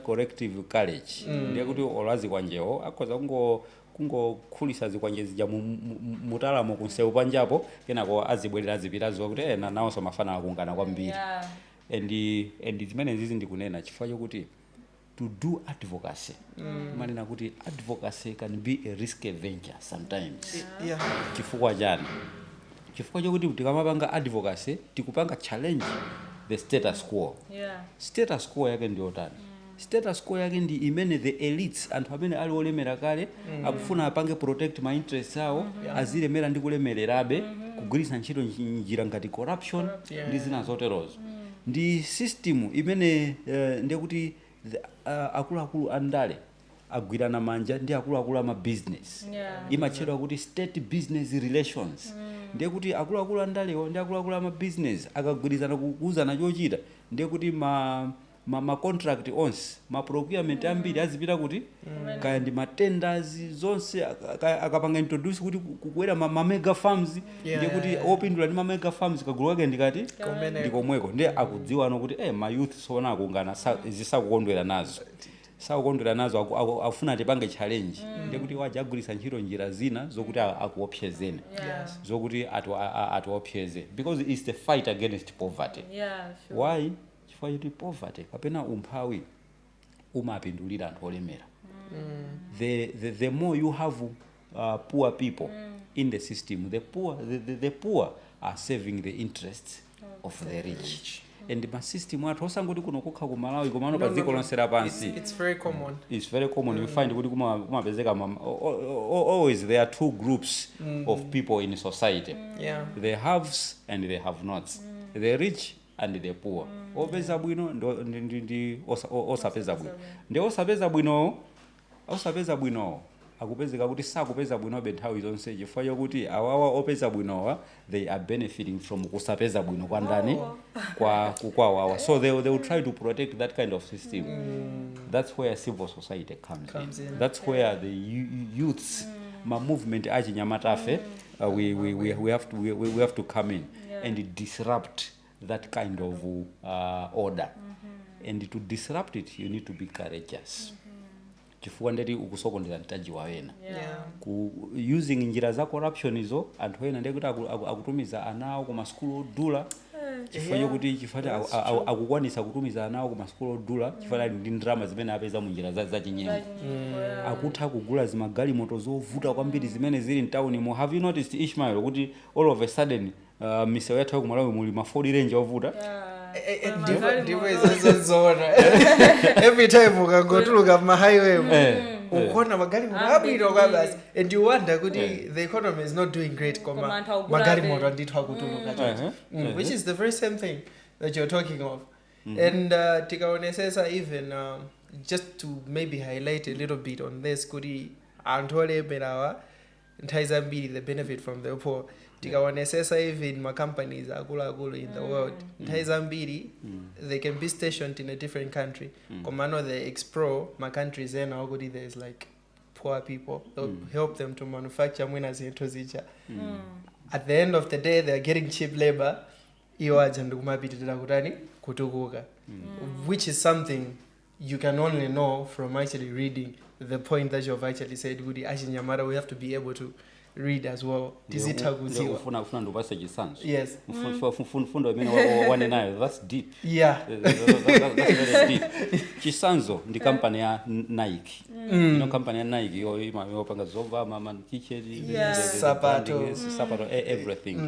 collective courage ndiye kuti olazi kwanjewo akhoza kungokhulisa zikwanje zija mutalamo kunsewu panjapo kenako azibwerera zipita zokuti nawonso mafana akungana kwambiri. And zimene zizi ndikunena chifukwa chokuti to do advocacy. Manena kuti advocacy can be a risky venture sometimes. Chifukwa chani? Chifukwa chokuti tikamapanga advocacy tikupanga challenge the status quo. Status quo yake ndi otani? Status quo yake ndi imene the elites anthu amene ali olemera kale akufuna apange protect my interests awo azilemera ndi kulemererabe kugwiritsa ntchito njira ngati corruption ndi zina zoterozo. Ndi system imene ndiye kuti akuluakulu andale agwirana manja ndi akuluakulu ama business. Imachedwa kuti state business relations. Ndiye kuti akuluakulu andalewo ndi akuluakulu ama business akagwirizana kuuzana chochita ndiye kuti ma contract onse ma procurement ambiri azipita kuti kaya ndi ma tenders zonse akapanga introduce kuti kukwera ma mega farms ndiye kuti opindula ndi ma mega farms kagulu wake ndikati ndikomweko ndiye akudziwana kuti ma youth sona akungana zisakukondwera nazo. Sakukondwera nazo afuna tipange challenge ndiye kuti wajagulisa ntchito njira zina zokuti akuopsezene zokuti atuopseze because it's the fight against poverty. Why? Chifukwa kuti poverty kapena umphawi umapindulira anthu olemera. The more you have poor people in the system, the poor are serving the interests of the rich. And my system athu osangoti kuno kukha ku Malawi komano pa dziko lonse lapansi. It's very common. It's very common. You find kuti kumapezeka always there are two groups of people in society. The haves and the have-nots. The rich and the poor. Opeza bwino ndi osapeza bwino. Ndi osapeza bwino akupezeka kuti sakupeza bwino benthawi zonse chifukwa chokuti awawa opeza bwinowa they are benefiting from kusapeza bwino kwa ndani kwa wawa. So they will try to protect that kind of system. That's where civil society comes in. That's where the youths ma movement achinyamatafe we have to come in and disrupt that kind of order. And to disrupt it you need to be courageous. Chifukwa ndeti ukusokondera mtaji wa wena. Using njira za corruption izo anthu ena ndekuti akutumiza anawo kuma school odula chifukwa chokuti chifata akukwanisa kutumiza anawo kuma school odula chifukwa ndi ndrama zimene apeza mu njira za chinyengo. Akutha kugula zimagali moto zovuta kwambiri zimene zili mtown mo. Have you noticed Ishmael kuti all of a sudden misewu yathu ku Malawi muli ma Ford Ranger ovuta? Every time ukangotuluka ma highway ukona magari mabwino kwabasi and you wonder kuti the economy is not doing great koma magari moto ndithu akutuluka which is the very same thing that you're talking of. And tikaonesesa even just to maybe highlight a little bit on this kuti anthu olemerawa nthawi zambiri they benefit from the poor. Tikaonesesa even ma companies akuluakulu in the world nthawi zambiri they can be stationed in a different country komano they explore ma countries ena okuti there's like poor people. They'll help them to manufacture mwina zinthu zicha. At the end of the day they're getting cheap labor. Iwo aja ndikumapitirira kutani kutukuka, which is something you can only know from actually reading the point that you've actually said kuti achinyamata we have to be able to read as well. Tizitha kuziwa ufuna ndupase chisanzo. Yes. Fundo imene wanenayo, that's deep. Yeah. That's very deep. Chisanzo ndi company ya Nike. You know company ya Nike yo imapanga zova mama t-shirt, sapato, everything.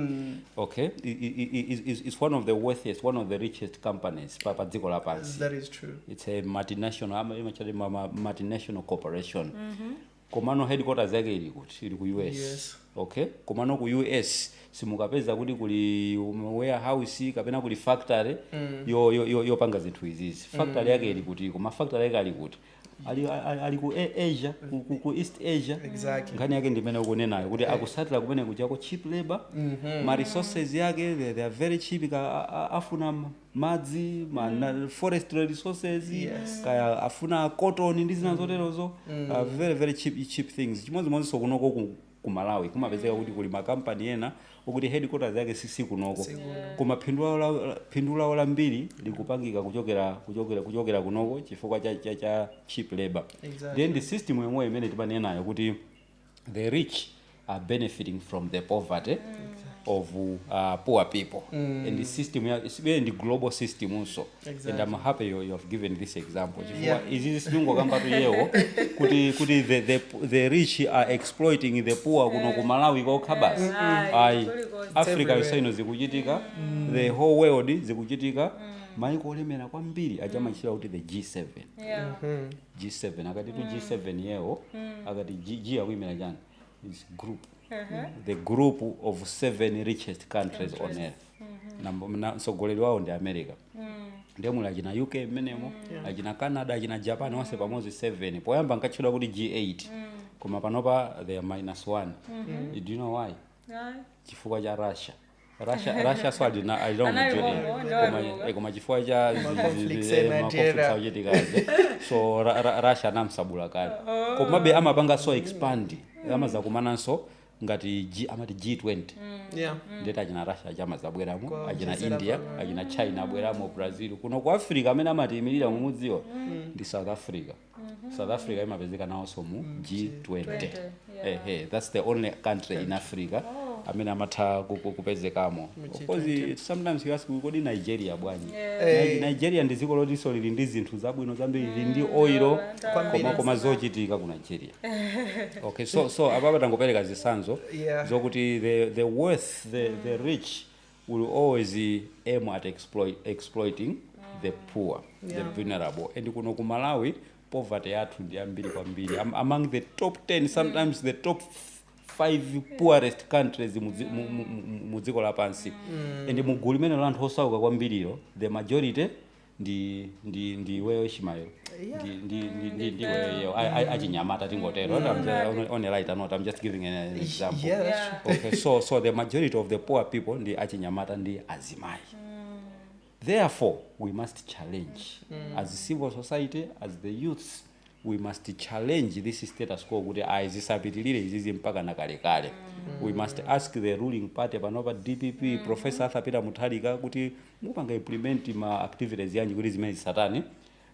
Okay. It's one of the wealthiest, one of the richest companies pa dziko la pansi. That is true. It's a multinational corporation. Komano headquarters yake ili ku US. Yes. Okay. Komano ku US simukapeza kuti kuli warehouse kapena kuli factory yo panga zinthu izizi. Factory yake ili kuti koma factory yake ali kuti ali ku Asia, ku East Asia. Exactly. Ngani yake ndimene ukunenayo kuti akusatira kumene kuchako cheap labor. Ma resources yake they are very cheap. Afuna madzi, forestry resources, kaya afuna cotton ndi zina zoterozo. Very very cheap things. Chimodzimodzi so kunoko ku Malawi kumapezeka kuti kuli ma company ena ukuti headquarters yake sisi kunoko. Koma phindu lawo lambiri likupangika kuchokera kunoko chifukwa cha cheap labor. Exactly. Then the system yomwe imene timanenayo kuti the rich are benefiting from the poverty of poor people. And the system is the global system also. Exactly. And I'm happy you have given this example. Is this kamba to yewo kuti the rich are exploiting the poor kuno ku Malawi ko Khabas. Africa isino zikuchitika, the whole world zikuchitika. Maiko olemera kwambiri ajamachira kuti the G7. G7 akati tu G7 yewo akati G akuimera jana is group. The group of 7 richest countries on earth. So goleri wao ndi America. Ndiye mula ajina UK menemo, ajina Canada, ajina Japan wase pamozi 7. Poyamba nkachira kuti G8. Koma panopa they are -1. Do you know why? Chifukwa cha Russia. Russia so I don't know. Koma chifukwa cha so Russia namsabula kale. Koma be amapanga so expand. Amaza kumananso ngati G20. Ndeta ajina Russia chama zabweramo, ajina India, ajina China abweramo, Brazil. Kuno ku Africa amene amatiyimirira mu mudziwa ndi South Africa. South Africa imapezeka nawo so mu G20. That's the only country in Africa amene amatha kupezekamo. Of course sometimes you ask kodi Nigeria bwanyi. Nigeria ndi dziko loti so lili ndi zinthu zabwino zambiri, lili ndi oil koma zochitika ku Nigeria. Okay, so ababa tangopereka zisanzo zokuti the worth, the rich will always aim at exploiting the poor, the vulnerable. And kuno ku Malawi poverty yathu ndi ambiri kwambiri. Among the top 10, sometimes the top 5 poorest countries mu dziko la pansi. And mugulu limene lanthu osauka kwambiriro, the majority ndi wewe Shimayo. Ndi wewe achinyamata tingotero. On a lighter note, I'm just giving an example. Okay, so the majority of the poor people ndi achinyamata ndi azimai. Therefore, we must challenge as civil society, as the youths, we must challenge this status quo kuti azisapitilire izizi mpaka nakalekale. We must ask the ruling party panopa DPP Professor Arthur Peter Mutharika kuti mupanga implement ma activities yanji kuti zimene zisatani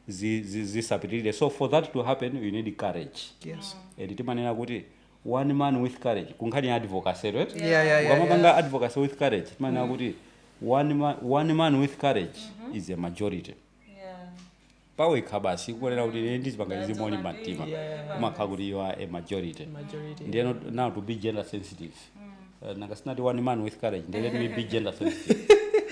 zisapitilire. So for that to happen you need courage. Yes. Timanena kuti one man with courage kunkhani advocacy, right? Yeah. Advocacy with courage timanena kuti one man with courage is a majority. Pawe kabasi kuonera kuti ndizipanga zimoni matima kumakhala kuti you are a majority. Ndiye now to be gender sensitive. Nangasinati one man with courage, let me be gender sensitive.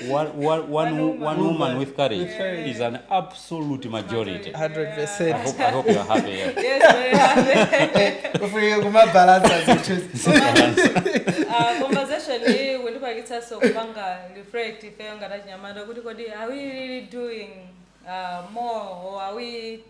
One woman with courage is an absolute majority. 100%. I hope you are happy. Yes, very happy. Before you come balance as you choose. Conversation, we look like chipangitsa so kupanga reflect ife ngati Chinyamata kuti kodi are we really doing more, or are we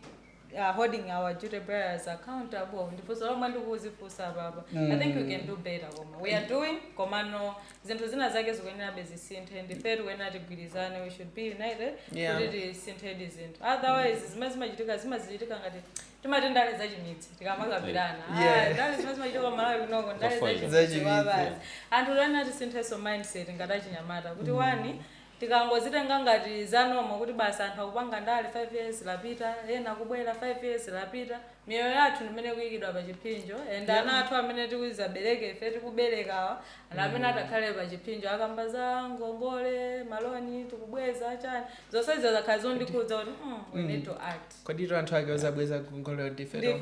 holding our duty bearers accountable? Ndifunso lomwe ndikuzifunsa baba. I think we can do better koma. We are doing komano zinthu zina zake zikuyenera bezisinthe ndife tikuyenera tigwirizane, we should be united kuti tisinthe zinthu. Otherwise zimene zimachitika ngati timati ndale zachimidzi tikamakambirana. Ndale zimene zimachitika Malawi kunoko ndale zachimidzi. Anthu lena tisinthenso mindset ngati Chinyamata kuti wani tikangozitenga ngati zanoma kuti basa anthu akupanga ndale 5 years lapita, ena kubwera 5 years lapita, miyoyo yathu imene kuyikidwa pa chipinjo, and ana athu amene tikuzabereke ife tikuberekawa, ana amene atakhale pa chipinjo akamba za ngongole, maloni, tikubweza chani, zonse izo zakhala zondikhudza kuti we need to act. Kodi anthu ake ozabweza ngongole ndifeyo.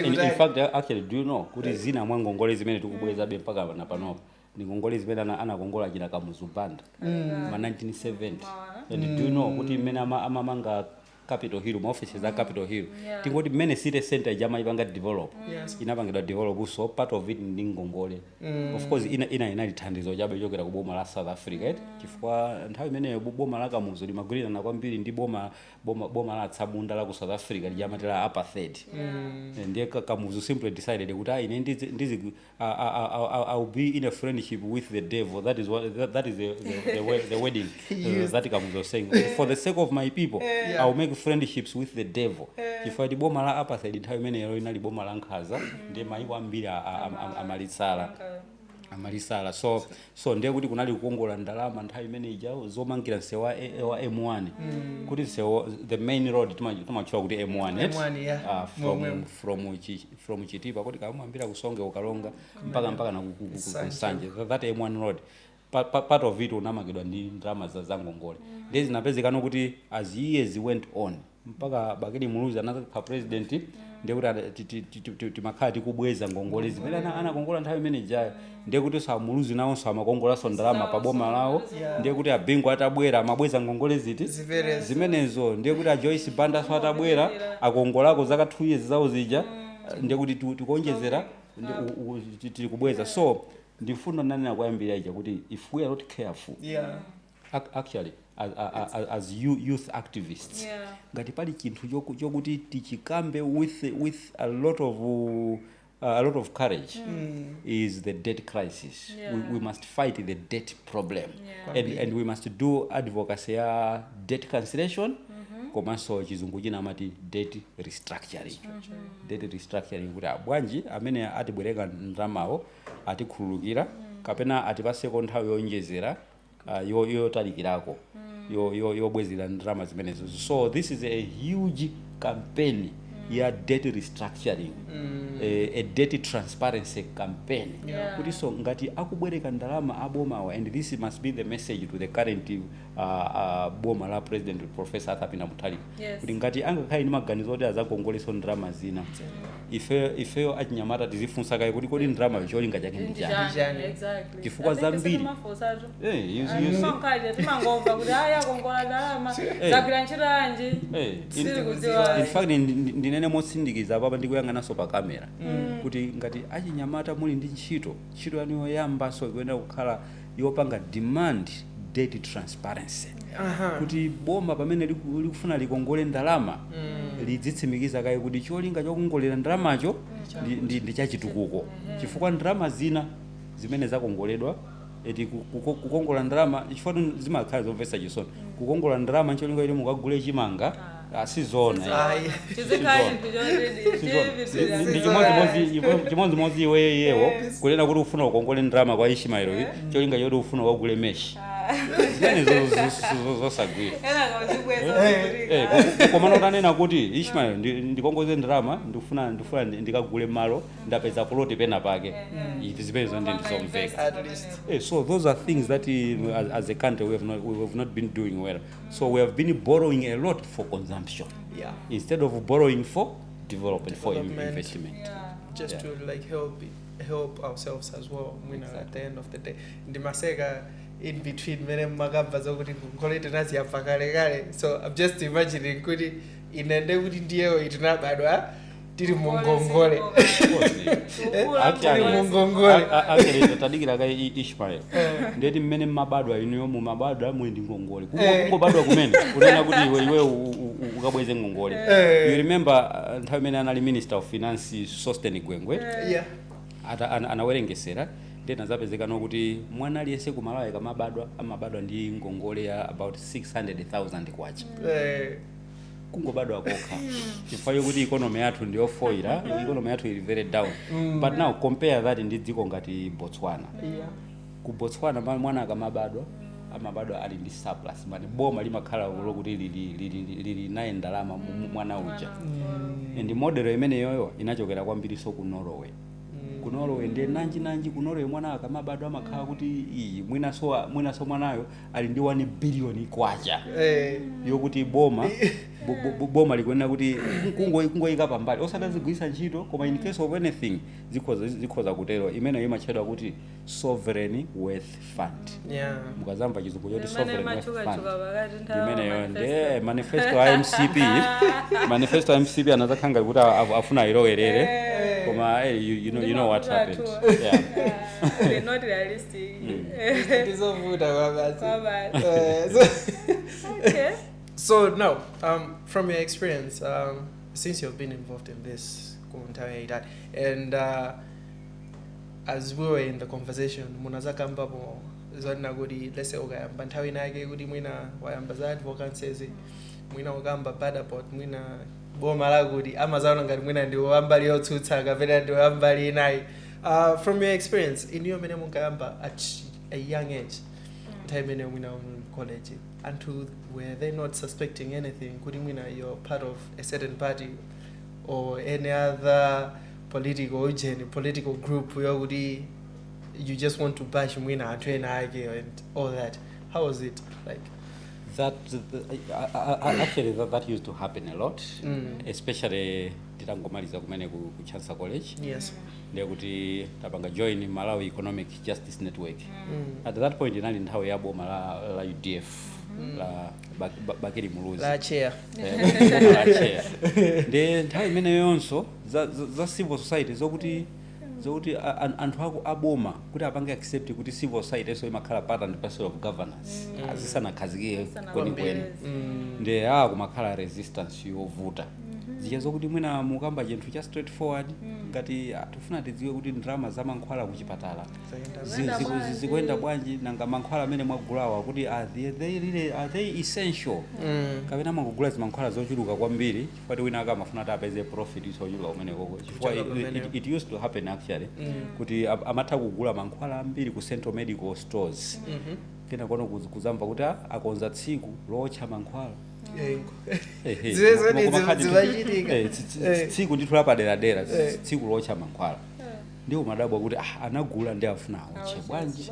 In fact, actually, do you know kuti zina mwa ngongole zimene tikubweza be mpaka panopa ni ngongole zimene anakongola china kamuzubanda ma 1970. And do you know kuti imene amamanga Capitol Hill, ma offices za Capitol Hill, tingoti mmene city center jama ipanga develop, inapangidwa develop, so part of it ndi ngongole. Of course ina thandizo chabe chokera ku boma la South Africa, chifukwa nthawi imene boma la Kamuzu limagwirira na kwambiri ndi boma la Tsabunda la ku South Africa lijamatira apartheid. Ndiye Kamuzu simply decided kuti ine ndizi I'll be in a friendship with the devil. That is the wedding that Kamuzu was saying. For the sake of my people, I'll make friendships with the devil. If I boma la apartheid nthawi imene yero inali boma la nkhaza ndi maiko ambiri amalisala. So ndiye kuti kunali kukongola ndalama nthawi imene ija zomangira nsewa wa M1 kuti nsewa the main road timachwa kuti M1 from Chitipa kuti kamwambira kusonge ukalonga mpaka na kusanje that M1 road. Part of it unamangidwa ndi drama za ngongole. Lezi napezekano kuti as years went on mpaka bakidi muluzi anatha president ndiye kuti timakhala tikubweza ngongole zimene anakongola nthawi imene jayo, ndiye kuti samuluzi nawo samakongola so drama pa boma lawo, ndiye kuti abingo atabwera amabweza ngongole ziti zimenezo, ndiye kuti Joyce Banda so atabwera akongolako zaka 2 years zawo zija, ndiye kuti tikuonjezera tikubweza. So ndifuna nani nakwambira ija kuti if we are not careful, actually as youth activists, ngati pali chinthu chokuti tichikambe with a lot of courage, is the debt crisis. We must fight the debt problem, and we must do advocacy ya debt cancellation, komanso chizungu china amati debt restructuring. Debt restructuring kuti abwanji amene atibwereka ndramawo atikhululukira kapena atipaseko nthawi yonjezera yotalikirako yobwezera ndrama zimenezo. So this is a huge campaign ya debt restructuring, a debt transparency campaign. Kuti so ngati akubwereka ndalama abomawa, and this must be the message to the current boma la President Professor Athapina Mutali, kuti ngati angakhala ni maganizo oti azakongoleso ndrama zina, ifeyo achinyamata tizifunsa kai kuti kodi ndrama cholinga chake ndi chani. Chifukwa zambiri timangomva kuti aya kongola ndalama zakira nchiranji. In fact ndinene mosindikiza papa ndikuyanganaso pa kamera kuti ngati achinyamata muli ndi ntchito yanu yoyamba so ikuyenda kukhala yopanga demand debt transparency, kuti boma pamene likufuna likongole ndalama lidzitsimikiza kai kuti cholinga chokongolera ndalamacho ndi chachitukuko. Chifukwa ndalama zina zimene zakongoledwa eti kukongola ndalama chifukwa zimakhala zomvetsa chisoni, kukongola ndalama cholinga ili mukagule chimanga asizona chimodzi iweyewo kulena kuti ufuna ukongole ndrama kwa Ishmael cholinga choti ufuna ukagule meshi zimene zosagwira. Komano utanena kuti Ishmael ndikongoze ndrama ndifuna ndikagule malo ndapeza plot pena pake, izi zimene ndizomveka. So those are things that as a country we have not been doing well. So we have been borrowing a lot for consumption instead of borrowing for development. For investment. Just to like help ourselves as well, at the end of the day. Ndimaseka in between mene magamba zokuti ngolete nazi yapakale kale. So I'm just imagining kuti inende kuti ndiyo itunabadwa tiri mungongole actually tadikira ka Ishmael ndeti mmene mabadwa iniyo mu mabadwa muli ndi ngongole kungobadwa kumene unena kuti iwe ukabweze ngongole. You remember nthawi imene anali Minister of Finance Sosten Gwengwe anawerengesera then azapezeka nokuti mwana aliyense ku Malawi amabadwa ndi ngongole ya about 600,000 kwacha. Kungobadwa kokha chifukwa yokuti economy yathu ndiyo foira, economy yathu is very down. But now compare that ndi dziko ngati Botswana. Ku Botswana mwana akamabadwa ali ndi surplus, mani boma limakhala lokuti lili naye ndalama mwana uja. And model imene yoyo inachokera kwambiri so ku Norway. Ku Norway ndiye nanji ku Norway mwana akamabadwa amakhala kuti mwinaso mwanayo ali ndi 1 billion kwacha. Yokuti boma likuyenera kuti kungoyika pambali osadazigwisa ntchito koma in case of anything zikhoza kutero imene imatchedwa kuti sovereign wealth fund. Mukazamva chizungu choti sovereign wealth fund imeneyo ndi manifesto ya MCP anazakhanga kuti afuna ilowerere koma you know what happened. They're not realistic. Okay. So now, from your experience, since you've been involved in this, and as we were in the conversation, munazaka mbapo zona gudi let's say ogamba nthawi nake kuti mwina wayamba za advocacy mwina ogamba bad about mwina boma la gudi amazaona ngati mwina ndi wambali yotsutsa kapena ndi wambali nayi. From your experience, in your mene munkayamba at a young age, time in mwina college, until were they not suspecting anything? Could you're part of a certain party or any other political group where you just want to bash mwina and train and all that? How was it like? That actually that used to happen a lot, especially nditangomaliza kumene ku Chansa College. Yes. Ndekuti tapanga join Malawi Economic Justice Network. At that point inali nthawi ya boma la UDF la Bakiri Muluzi la chair. Ndi nthawi imene yonso za civil society zokuti anthu ako aboma kuti apange accept kuti civil society so imakhala part and parcel of governance azisanakhazikike kwenikweni ndi kumakhala resistance yovuta zija zokuti mwina mukamba chinthu cha straightforward ngati tufuna tidziwe kuti ndalama za mankhwala kuchipatala zikuenda bwanji nanga mankhwala amene mwagulawa kuti are they essential kapena mangogula zimankhwala zochuluka kwambiri chifukwa wina akamafuna ati apeze profit isochuluka umene koko chifukwa it used to happen actually kuti amatha kugula mankhwala ambiri ku central medical stores kena kono kuzamva kuti akonza tsiku lotcha mankhwala tsiku ndithu lapadera tsiku lotcha mankhwala ndi umadabwa kuti anagula ndi afuna autche bwanji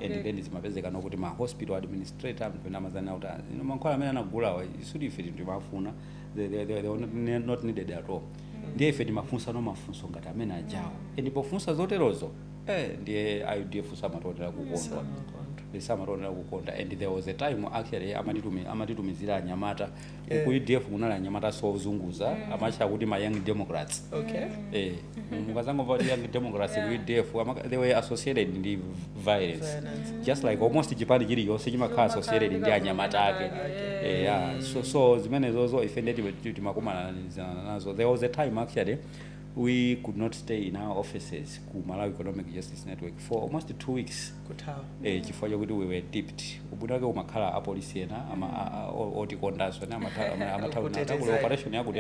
and then zimapezeka nokuti ma hospital administrator mpena mazana kuti mankhwala amene anagulawa isuti ife timafuna they not needed at all ndiye ife timafunsa mafunso ngati amene ajawo and pofunsa zoterozo ndiye IUDF samatonera kukondwa lisamatonera kukonda and there was a time actually amatitumizira anyamata ku UDF munali anyamata sozunguza amacha kuti ma young democrats mukazango about young democrats ku UDF they were associated with violence just like almost Japan chili yonse chimakhala associated ndi anyamata ake so zimene zozo ifendeti timakumana nazo. There was a time actually we could not stay in our offices ku Malawi Economic Justice Network for almost 2 weeks. Chifukwa chokuti we were dipped ubudake umakhala apolisi ena otikondaswa na amathauna operation yakuti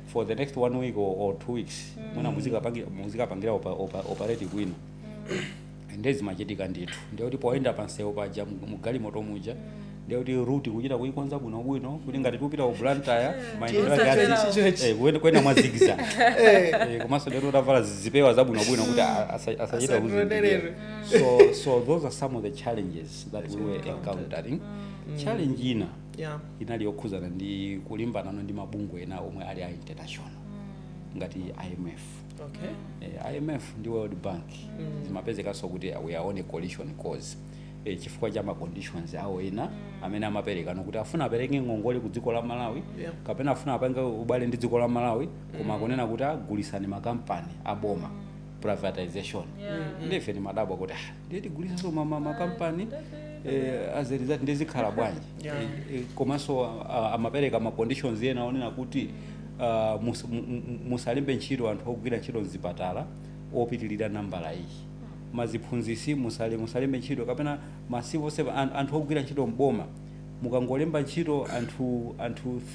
for the next 1 week or 2 weeks mwana muzika pangira operate kwina ndezi machitika ndithu ndiye kuti poenda pansewo paja mugali moto muja ndiye kuti route kuchita kuikonza bwino kuti ngati tupita ku Blantyre maendeleo yake kwenda mwazigiza komanso ndiye utavala zipewa zabwino kuti asachita kuzindikira. So those are some of the challenges that we were encountering. Challenge ina inali yokhuzana ndi kulimbana ndi mabungwe ena omwe ali a international ngati IMF. IMF ndi World Bank zimapezeka so kuti we are on a coalition cause chifukwa cha ma conditions awo ena amene amapereka nokuti afuna apereke ngongole ku dziko la Malawi kapena afuna apange ubale ndi dziko la Malawi koma kunena kuti agulisani makampani aboma privatization ndife ni madabwa kuti ndiye tigulisa so makampani as a result ndizikhala bwanji komanso amapereka ma conditions ena onena kuti musalembe ntchito anthu ogwira ntchito mzipatala opitilira nambala iyi maziphunzisi musalembe ntchito kapena masivo anthu ogwira ntchito mboma mukangolemba ntchito anthu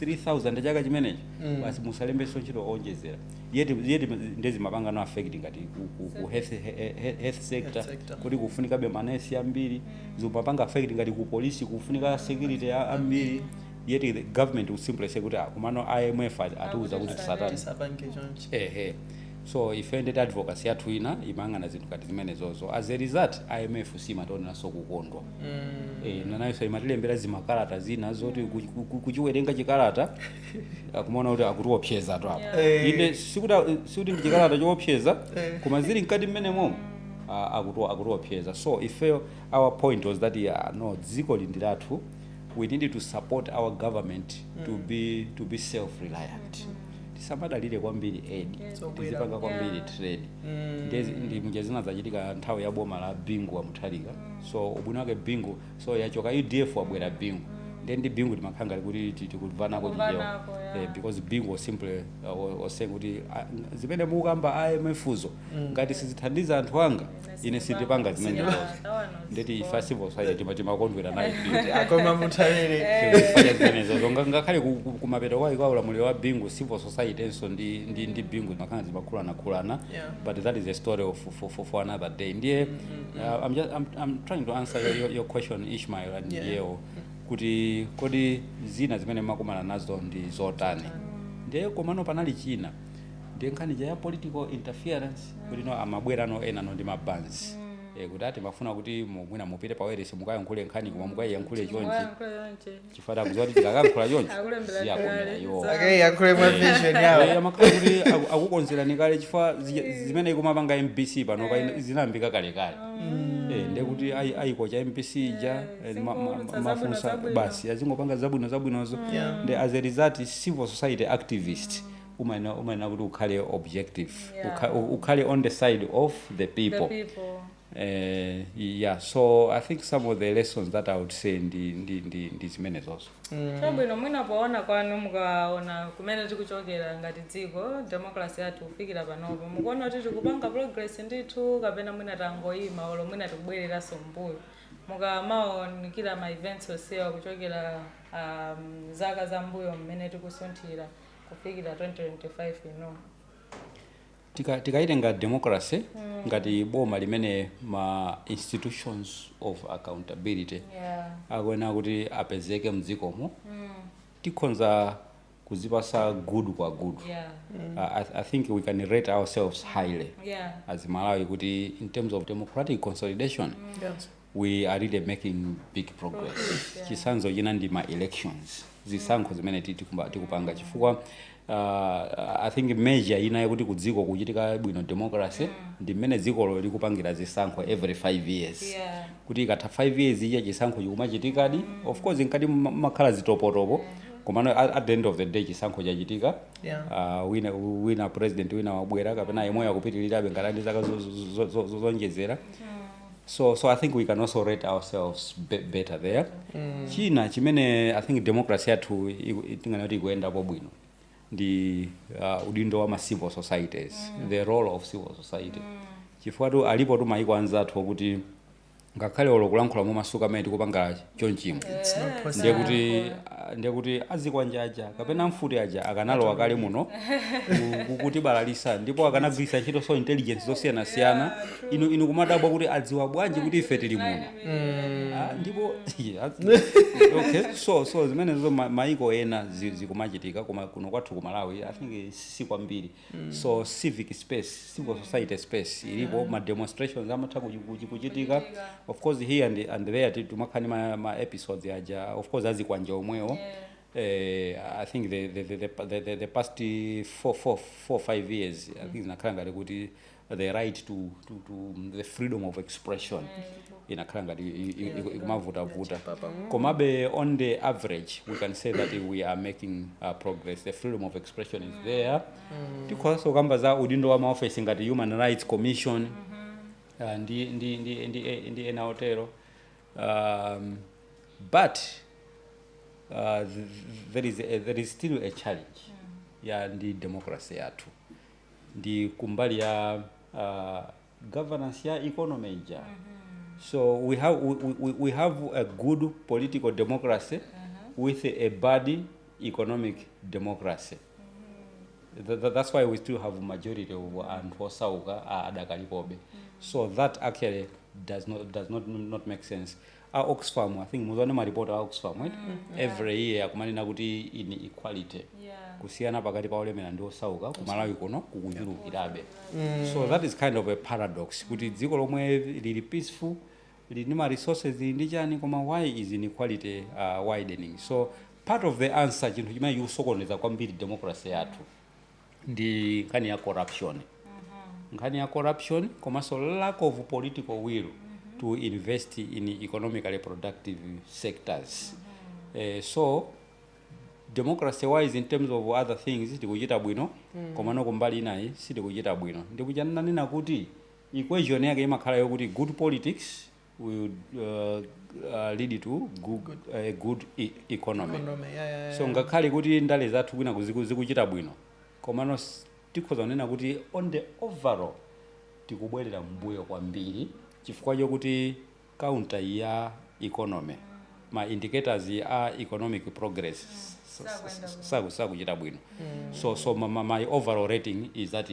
3000 chaka chimenechi basi musalembenso ntchito onjezera yeti ndezi mapangano affect ngati ku health sector kuti kufunikabe manesi ambiri zimapanga affect ngati ku police kufunika security ambiri yeti the government will simply say kuti kumano IMF atiuza kuti tisapange so ifende advocacy yathu ina imangana zinthu kati zimene zozo as a result IMF simatonera so kukondwa nanayo so imatilembera zimakalata zina zoti kuchiwerenga chikalata akumaona kuti akutiopseza to apa inde sikuti ndi chikalata choopseza koma zili mkati mmene momo akutiopseza so our point was that no dziko lindilathu we need to support our government to be self-reliant samadalire kwambiri aid tizipanga kwambiri trade ndi mujazina zachitika nthawi ya boma la bingu wa Mutharika so ubwino wake bingu so yachoka UDF wabwera bingu ndi bingu limakhanga kuti tikuvanako chijewa because bingu was simply was saying kuti zimene mukamba IMFzo ngati sizithandiza anthu anga ine sindipanga zimene zozo ndeti ifasivo society timakondwera nayo akoma muthalere zimene zozo ngakhale kumapeto kwayo kwa ulamuliro wa bingu civil society enso ndi bingu makhanga zimakhulana but that is a story for another day ndiye I'm trying to answer your question Ishmael and Yeo kuti kodi zina zimene makumana nazo ndi zotani ndiye komano panali china ndiye nkhani ya political interference kuti no amabwera no ena no ndi mabanzi kuti ati mafuna kuti mwina mupite pawere simukayankhule nkhani koma mukayankhule chonje chifata kuziwa kuti tikakankhula chonje ziyakomera yo yankhule mwa vision yawo amakhala kuti akukonzerani kale chifukwa zimene ikumapanga MPC pano zinambika kale ndiye kuti ayiko cha MPC ja mafunsa basi azingopanga zabwinozo ndi as a result civil society activist umaina kuti ukhale objective ukhale on the side of the people. So I think some of the lessons that I would say ndi zimene zozo chabwino mwina poona kwanu mukaona kumene tikuchokera ngati dziko democracy yathu kufikira panopo mukuona kuti tikupanga progress ndithu kapena mwina tangoyima olo mwina tikubwereranso mbuyo mukamaonikira ma events osewa kuchokera zaka za mbuyo mmene tikusunthira kufikira 2025 ino tikaitenga democracy ngati boma limene ma institutions of accountability akuena kuti apezeke mdzikomo tikhonza kuzipasa good kwa good I think we can rate ourselves highly as Malawi kuti in terms of democratic consolidation we are really making big progress chisanzo china ndi ma elections zisankho zimene tikupanga chifukwa I think measure ina yakuti kudziko kuchitika bwino democracy ndi mmene dziko likupangira zisankho every 5 years kuti ikatha 5 years iye chisankho chikumachitikadi of course nkati makhala zitopotopo komano at the end of the day chisankho chachitika wina president wina wabwera kapena yemwe yakupitirirabe ngati zaka zonjezera so I think we can also rate ourselves better there china chimene I think democracy yathu tingana kuti ikuendapo bwino ndi udindo wa civil societies the role of civil society chifukwa alipo tu maiko anzathu okuti ngakhale olokulankhula mu masuka amene tikupanga chonchimo ndiye kuti azikwanjaja kapena mfuti aja akanalowa kale muno kuti balalisa ndipo akanagwisa ntchito so intelligence zosiyanasiyana inu kumadabwa kuti adziwa bwanji kuti ife tili muno ndipo okay so zimene zo maiko ena zikumachitika koma kuno kwathu ku Malawi I think si kwambiri so civic space civil society space ilipo ma demonstrations amatha kuchitika of course here and there tumakhani ma episodes aja of course azikwanja omwewo I think the past 4-5 years I think zinakhala ngati kuti the right to the freedom of expression inakhala ngati kumavuta komabe on the average we can say that we are making progress. The freedom of expression is there. Tikhoso kamba za udindo wa maoffice ngati Human Rights Commission ndi ena otero, but there is still a challenge ya ndi democracy yathu ndi kumbali ya governance ya economy ja. So we have a good political democracy with a bad economic democracy. That's why we still have majority of anthu osauka adakalipobe. So that actually does not make sense. Oxfam, I think muzaone maripoti a Oxfam, right? Every year akumanena kuti inequality kusiyana pakati pa olemera ndi osauka ku Malawi kuno kukuchulukirabe. So that is kind of a paradox kuti dziko lomwe lili peaceful lili ma resources ndi chani koma why is inequality widening? So part of the answer chinthu chimene chikusokoneza kwambiri democracy yathu ndi nkhani ya corruption. Nkhani ya corruption komanso lack of political will to invest in economically productive sectors. So democracy wise in terms of other things tikuchita bwino komano kumbali inayi sitikuchita bwino. Ndikuchanena kuti equation yake imakhala yokuti good politics will lead to good economy. So ngakhale kuti ndale zathu kwina zikuchita bwino komano tikhoza kunena kuti on the overall tikubwerera mbuyo kwambiri chifukwa chokuti counter ya economy ma indicators ya economic progress sakuchita bwino. So my overall rating is that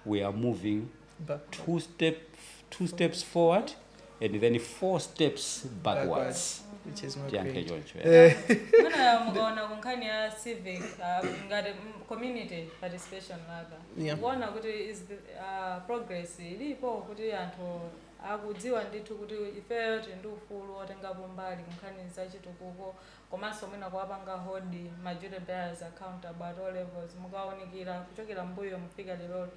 we are moving two steps forward and then 4 steps backwards. Which is not great. Muna mugona kunkhani ya civic ngati community participation laba. Kuona kuti is the progress ilipo kuti anthu akudziwa ndithu kuti ifeyo ndi ufulu otengapo mbali kunkhani za chitukuko komanso mwina kuwapanga hodi majority bearers accountable at all levels mukaonikira kuchokera mbuyo mfika lero.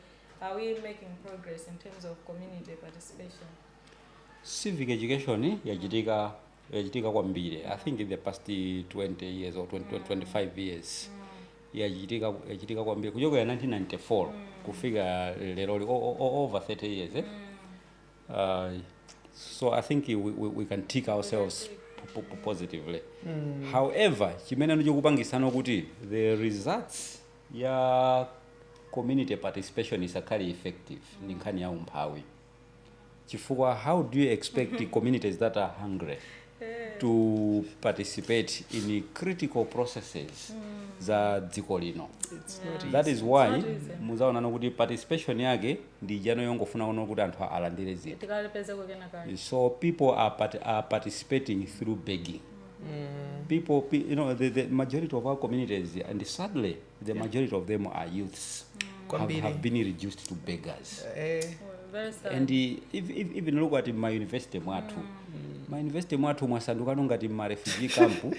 Are we making progress in terms of community participation? Civic education yachitika kwambiri. I think in the past 20 years or 25 years yachitika kwambiri kuchokera 1994 kufika lero over 30 years. So I think we can tick ourselves positively. However, chimene ndikupangisana kuti the results ya community participation is actually effective ndi nkhani ya umphawi. Chifukwa how do you expect the communities that are hungry to participate in critical processes za dziko lino? That is why muzaona kuti participation yake ndi jano yongofuna kuona kuti anthu alandire zinthu. So people are participating through begging. People, you know, the majority of our communities, and sadly the majority of them are youths, have been reduced to beggars. And even look at my university mwathu. My university mwathu mwasanduka ngati ma refugee camp.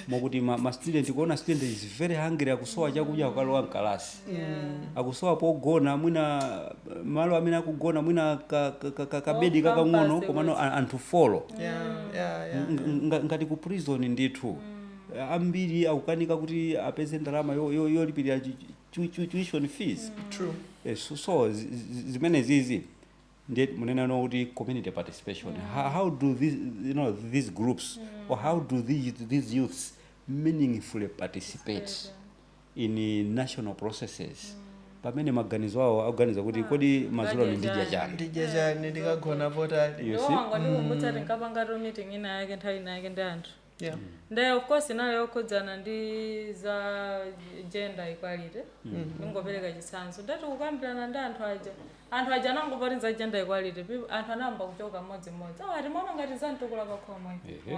Mokuti ma student kuona student is very hungry akusowa chakudya kukalowa mkalasi. Akusowa pogona mwina malo amene akugona mwina kabedi kakang'ono komano anthu follow. Ngati ku prison ndithu. Ambiri akukanika kuti apeze ndalama yolipira tuition fees. True. So zimene zizi ndiye munena no kuti community participation. How do these groups or how do these youths meaningfully participate in national processes? Pamene maganizo awo aganiza kuti kodi mazula ndidya chani ndikagona potali. You see? Ngati nkapanga meeting ina yake nthawi ina yake ndi anthu. Nde of course nayo yokhudzana ndi za gender equality. Ngopereka chitsanzo. Ndati ukambirana ndi anthu aja anangopati za gender equality. Anthu anamba kuchoka modzi-modzi. Ati maona ngati zantukula pakhoma ife.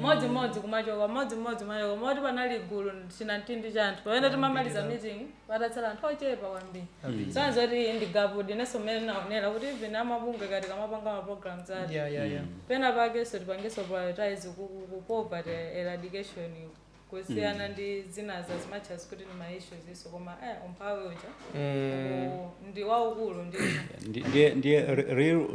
Modzi-modzi kumachoka, modzi-modzi machoka. Moti panali gulu chinantindi cha anthu. Pamene timamaliza meeting, patatsala anthu ochepa kwambiri. Sanzo kuti ndigapudi neso mmene naonera kuti even amabunge kati kamapanga ma programs ati. Pena pake so tipangeso prioritize ku poverty eradication kusiyana ndi zinazo as much as kuti ni ma issues iso koma umphawi uja ndi waukulu ndiye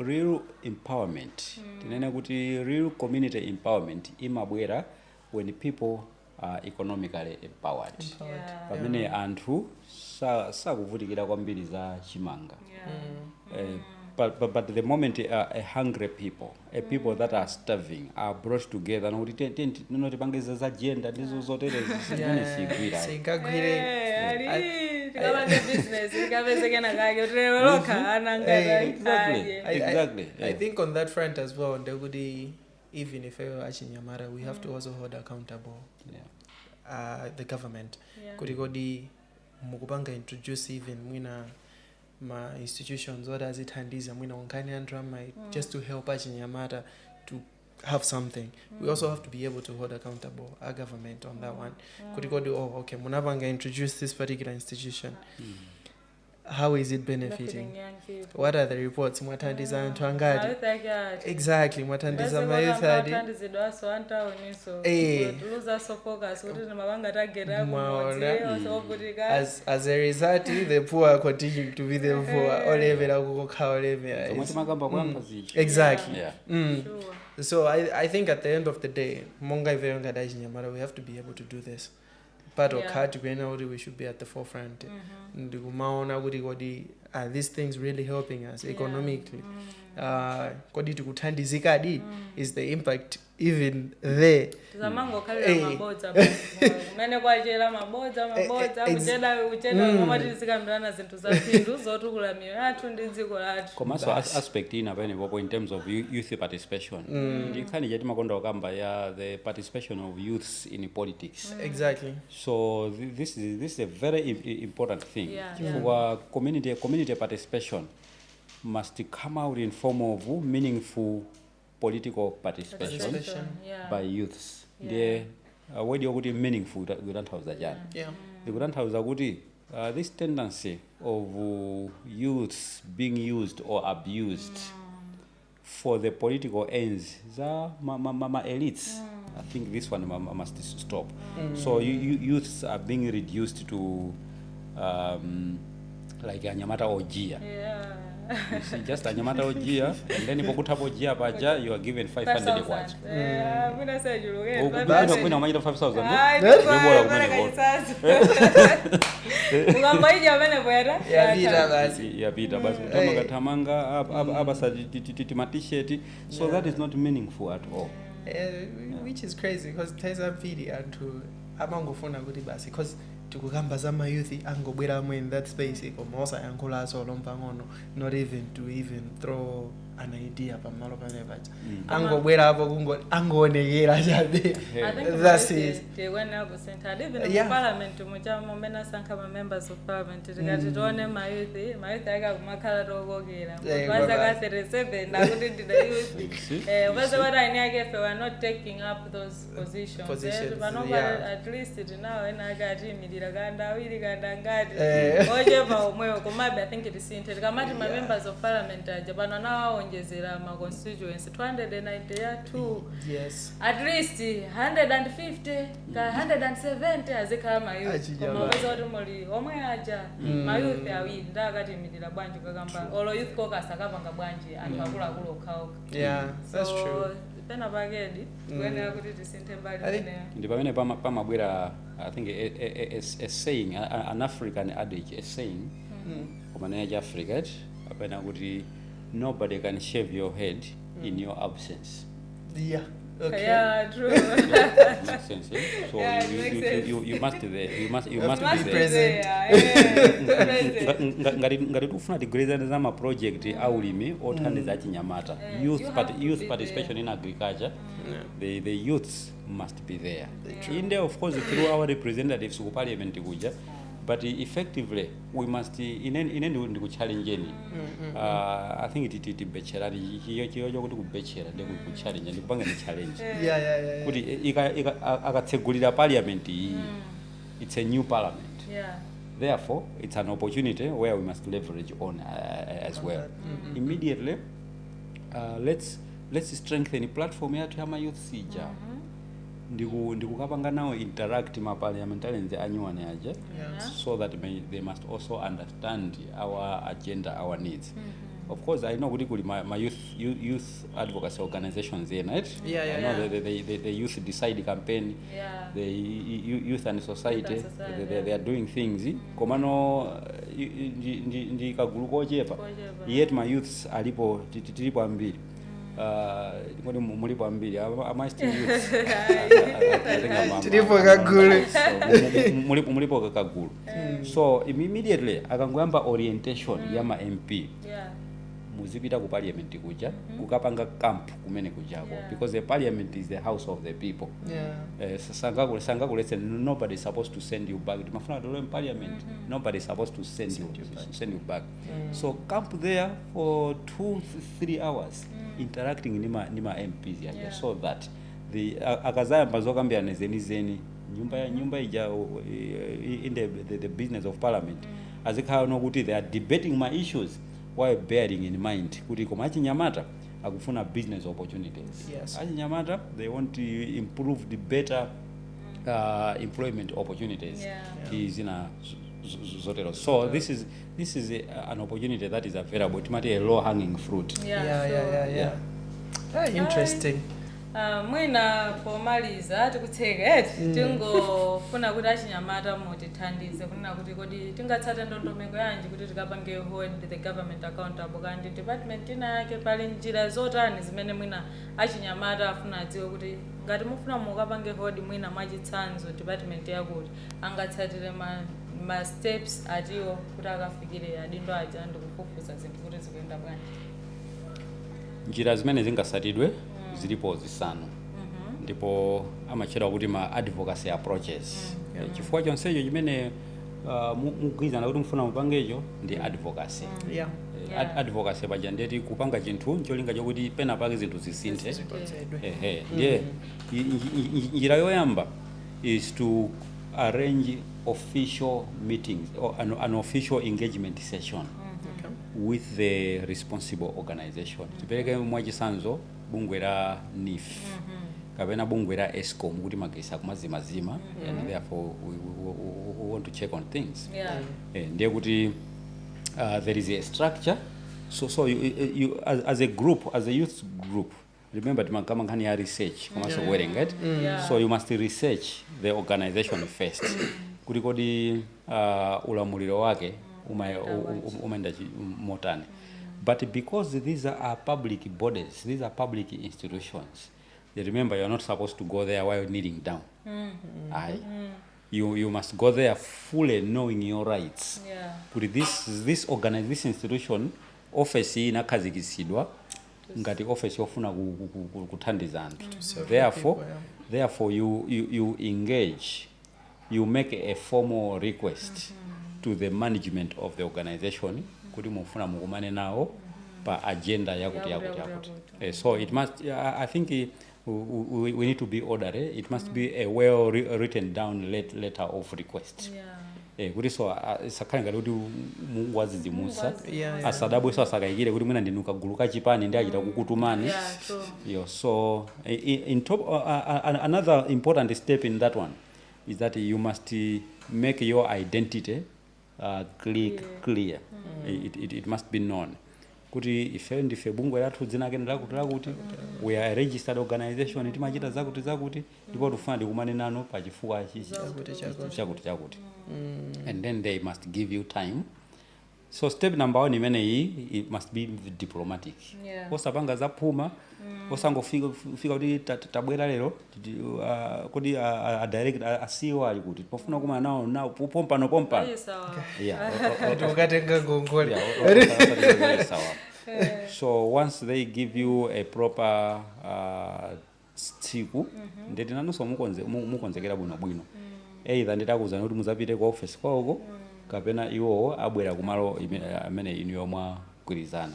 real empowerment tinene kuti real community empowerment imabwera when people are economically empowered. Pamene anthu sakuvutikira kwambiri za chimanga. But the moment a hungry people, a people that are starving, are brought together, no tipangeza za agenda ndizo zotere zimene sigwira. Exactly. I think on that front as well, even if you're Achinyamara, we have to also hold accountable the government. Kurigodi mukupanga introduce even mwina ma institutions what does it handiza mwina onkani andrama just to help Achinyamara to have something. We also have to be able to hold accountable our government on that one. Kurigodi okay, munapanga introduce this particular institution. How is it benefiting? What are the reports? Mwatandiza anthu angati? Exactly, mwatandiza mayouth adi. Mwatandizidwa so anta oniso. Lose so focus kuti mabanga tagera as a result, the poor continue to be the poor. Olevera kukokha olevera. Exactly. So I think at the end of the day, monga iveyonga dachinyamara, we have to be able to do this. But we should be at the forefront. Are these things really helping us economically? Is the impact even there? Commercial aspect in terms of youth participation. You can't get the participation of youths in politics. Exactly. So this is a very important thing. For community participation must come out in form of meaningful political participation by youths. What do you meaningful that we don't have that? The grand house this tendency of youths being used or abused for the political ends, elites. I think this one must stop. So youths are being reduced to like a Nyamata Ojia. You see, just a Nyamata Ojia, and then you put up Ojia Paja, you are given 500 watts. When I said you look at 5,000. So that is not meaningful at all. Which is crazy because Teza Pidi and to Amangofona Gudibasi because to kugamba zama youth angobwera in that space ikomosa yankola so lompangono not even to throw an idea pamalo panevacha angobwera hapo kungo angoonekera chabe. That's it. When I was sent even in parliament mujamo mena sanka members of parliament tikati tone mayouth aga kumakhala tokokera kwanza ka 37 nakuti ndida youth whether what I near we are not taking up those positions. At least now and I got immediately ganda wili ganda ngadi ojeva omweyo kumabe. I think it is intent kamati members of parliament jabana nawo ongezera ma constituency 292. Yes, at least 150 ka 170 azikama youth komaweza oti muli omwe aja mayouth awiri ndakati immediately bwanji kakamba olo youth caucus akapanga bwanji anthu akulu okhaoka. That's true. Pena bagedi when I could disinte bali ndi pamene pamabwera I think a saying, an African adage, a saying from an age Africa apena kuti nobody can shave your head in your absence. Okay. True. Makes sense. So you must be there. You must be present. Ngati tufuna tigwirizane za ma project aulimi othandiza achinyamata. Youth participation in agriculture. The youths must be there. In there, of course, through our representatives ku parliament kuja, but effectively we must in any challenge any. I think it bechera chiyo kuti kubechera ndi ku challenge ndi kupanga ni challenge. Kuti akatsegulira parliament it's a new parliament. Therefore, it's an opportunity where we must leverage on as well. Immediately, let's strengthen the platform here to have youth sija. ndikukapanga nawo interact ma parliamentarians anyuwane aje so that they must also understand our agenda, our needs. Of course, I know kuti kuli my youth advocacy organizations here, right? I know the youth decide campaign, the youth and society, they are doing things. Komano ndi kagulu kochepa. Yet my youths alipo tilipo ambiri. Mulipo ambiri. Am I still youth? Tilipo kagulu. Mulipo kagulu. So immediately akanguyamba orientation ya ma MP. Muzipita ku parliament kuja kukapanga camp kumene kujako because the parliament is the house of the people. Sanga kuletse nobody is supposed to send you back. Mafuna dolo in parliament nobody is supposed to send you back. So camp there for 2-3 hours interacting nima MPs ya so that the akazaya bazokambia nezeni nyumba ija in the business of parliament azikhala nokuti they are debating my issues while bearing in mind kuti koma achinyamata akufuna business opportunities. Achinyamata they want to improve the better employment opportunities is in a zotero. So this is an opportunity that is available. It might be a low hanging fruit. Interesting. Mwina pomaliza tikutseka tingofuna kuti achinyamata mutithandize kunena kuti kodi tingatsata ndondomeko yanji kuti tikapange hold the government accountable kandi department inake pali njira zotani zimene mwina achinyamata afuna adziwe kuti ngati mufuna mukapange hold mwina mwachitsanzo department yakuti angatsatire ma steps atiwo kuti akafikire adindo aja ndikufufuza zinthu kuti zikuyenda bwanji. Njira zimene zingasatidwe zilipo zisanu ndipo amachera kuti ma advocacy approaches. Chifukwa chonsecho chimene mugwizana kuti mufuna mupangecho ndi advocacy. Advocacy paja ndeti kupanga chinthu cholinga chokuti pena pake zinthu zisinthe. Ndiye njira yoyamba is to arrange official meetings or an official engagement session with the responsible organization. Tipereke mwachisanzo bungwe la NIF kapena bungwe la ESCOM kuti magesa kumazimazima and therefore we want to check on things. Ndiye kuti there is a structure so you as a group, as a youth group, remember kama nkhani ya research komanso wearing it. So you must research the organization first kuti kodi ulamuliro wake umaenda motani. But because these are public bodies, these are public institutions, remember you're not supposed to go there while kneeling down. You must go there fully knowing your rights. This institution office inakhazikisidwa ngati office yofuna kuthandiza anthu. Therefore you engage, you make a formal request to the management of the organization kuti mufuna mukumane nawo pa agenda yakuti. So it must I think we need to be orderly. It must be a well written down letter of request. Kuti so sakhala ngati kuti muwazizimusa asadabwe so asakayikire kuti mwina ndinuka gulu kachipani ndi achita kukutumani. So in top another important step in that one is that you must make your identity clear. It must be known kuti ife ndife bungwe lathu dzina lake lakuti we are a registered organization timachita zakuti ndipo tufuna ndikumane nanu pa chifukwa chakuti. And then they must give you time. So step number 1 imene iyi it must be diplomatic. Osapanga zaphuma osangofika kuti tabwera lero kuti a direct asiwa ali kuti pofuna kuma nawo pompa. Tukatenga ngongole. So once they give you a proper tsiku ndeti nanonso mukonzekera bwino. Either nditakuza kuti muzapite ku office kwako kapena iwo abwera kumalo amene inu yomwe kwirizana.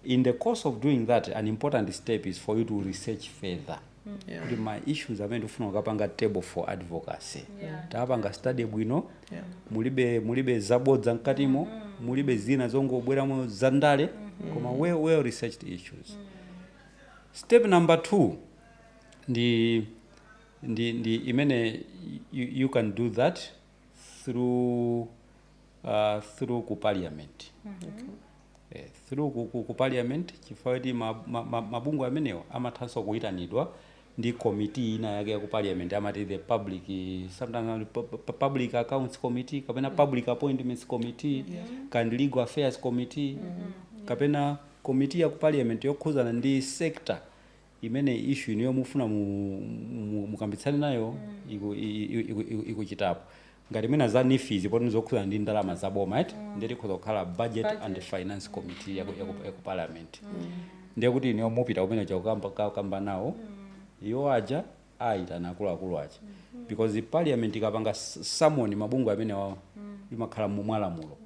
In the course of doing that, an important step is for you to research further. My issues amene ndifuna ukapanga table for advocacy. Tapanga study bwino. Mulibe zabodza mkatimo, mulibe zina zongobweramo zandale, koma well researched issues. Step number 2 ndi ndi imene you can do that through ku parliament. Through ku parliament chifukwa kuti mabungwe amenewo amathanso kuyitanidwa ndi committee ina yake ya ku parliament amati the public sometimes public accounts committee kapena public appointments committee kandi legal affairs committee kapena committee ya ku parliament yokhuzana ndi sector imene issue niyo mufuna mukambitsane nayo ikuchitapo ngati mwina za NIFIs poti zokhuzana ndi ndalama za boma ndeti khoza kukhala budget and finance committee ya ku parliament ndiye kuti niyo mupita kumene chakukamba nawo iwo aja aitana akuluakulu aja because the parliament ikapanga summon mabungwe amene wawo imakhala mumwalamulo.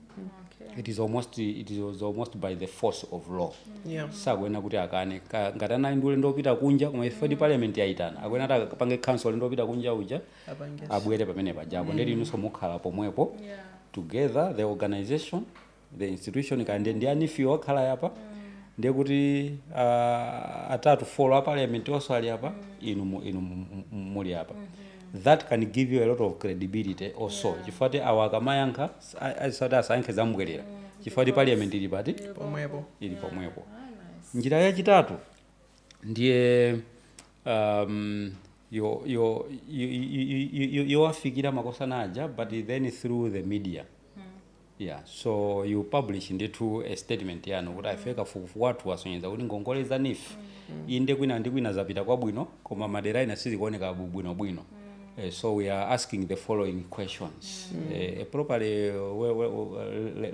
It is almost by the force of law. Sakwena kuti akane ngati ana ndi ulendo opita kunja koma ife di parliament yaitana akwena ati akapange council ulendo opita kunja uja abwere pamene pajapo ndeti inunso mukhala pomwepo together the organization the institution kandi ndi anifi wakhala yapa ndiye kuti atatu follow parliament also ali apa inu muli apa. That can give you a lot of credibility also. Chifukwa awa akamayankha asati asayankhe zamubwerera chifukwa parliament ili pati ili pomwepo. Njira yachitatu ndiye yowafikira makosana aja but then through the media. So you publish into a statement yanu kuti afeka watu wasonyeza kuti ngongole za NIF inde kwina ndi kwina zapita kwa bwino koma madera ina sizikuoneka bwino. So we are asking the following questions. A properly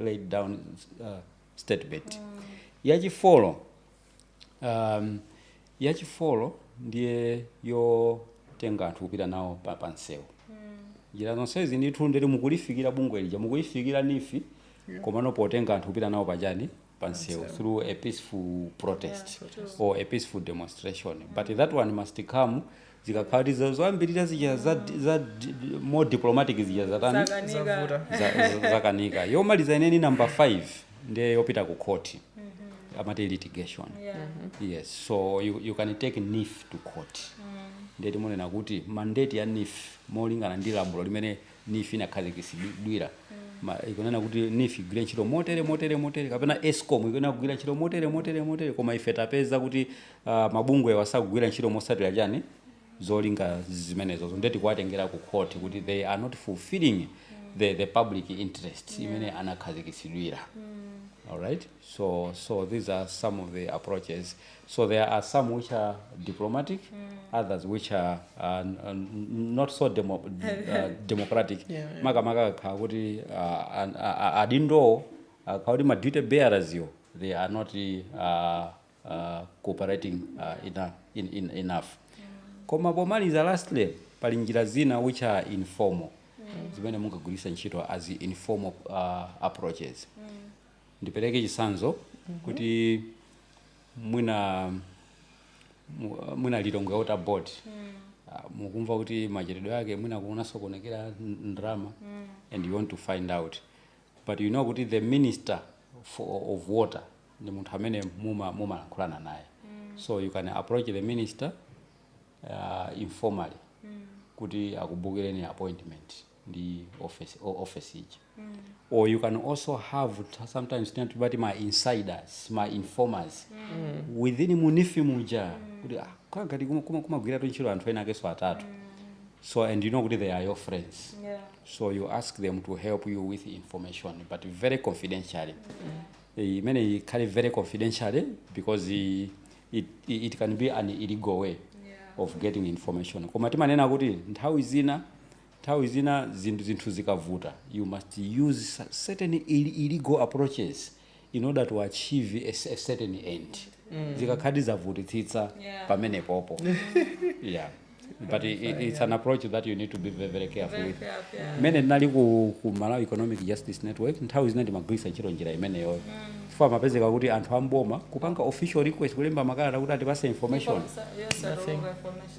laid down statement. Yachifolo ndiye yo tenga anthu kupita nawo pansewu. Njira zonse zindithu ndiri mukulifikira bungwe lija mukulifikira NIFI komano potenga anthu kupita nawo pajani pansewu through a peaceful protest or a peaceful demonstration. But that one must come zikakhala zoambirira zija za more diplomatic zija zatani zakanika. Yomaliza ineni number 5 ndiye yopita ku court amati litigation. Yes, so you can take NIF to court. Ndeti monena kuti mandate ya NIF molingana ndi lamulo limene NIF inakhazikitsidwira ikunena kuti NIF igwira ntchito motere kapena ESCOM ikunena kugwira ntchito motere koma ife tapeza kuti mabungwe wasakugwira ntchito mosatira chani zolinga zimenezo ndeti kuwatengera ku court kuti they are not fulfilling the public interest imene anakhazikitsidwira. All right, so these are some of the approaches. So there are some which are diplomatic, others which are not so democratic. Maga kuti adindo kaudi ma duty bearers they are not cooperating enough. Koma pomaliza lastly pali njira zina which are informal zimene mungagwiritsa ntchito as informal approaches. Ndipereke chisanzo kuti mwina lilongwe outer board mukumva kuti machitidwe yake mwina kunaso kuonekera ndrama and you want to find out but you know kuti the minister of water ndi munthu amene mumalankhulana naye. So you can approach the minister informally kuti akubukireni appointment the office each. Or you can also have sometimes but my insiders, my informers within munifi muja kuti kumagwira ntchito anthu ena akeso atatu. So and you know kuti they are your friends. So you ask them to help you with information but very confidentially. Imene ikhale very confidentially because it can be an illegal way of getting information. Koma timanena kuti nthawi zina zinthu zikavuta you must use certain illegal approaches in order to achieve a certain end. Zikakhadi zavutitsitsa pamene popo. But it's an approach that you need to be very careful with. Mene nali ku Malawi Economic Justice Network nthawi zina ndimagwisa ntchito njira imene yoyo. Chifukwa mapezeka kuti anthu amboma kupanga official request kulemba makalata kuti atipase information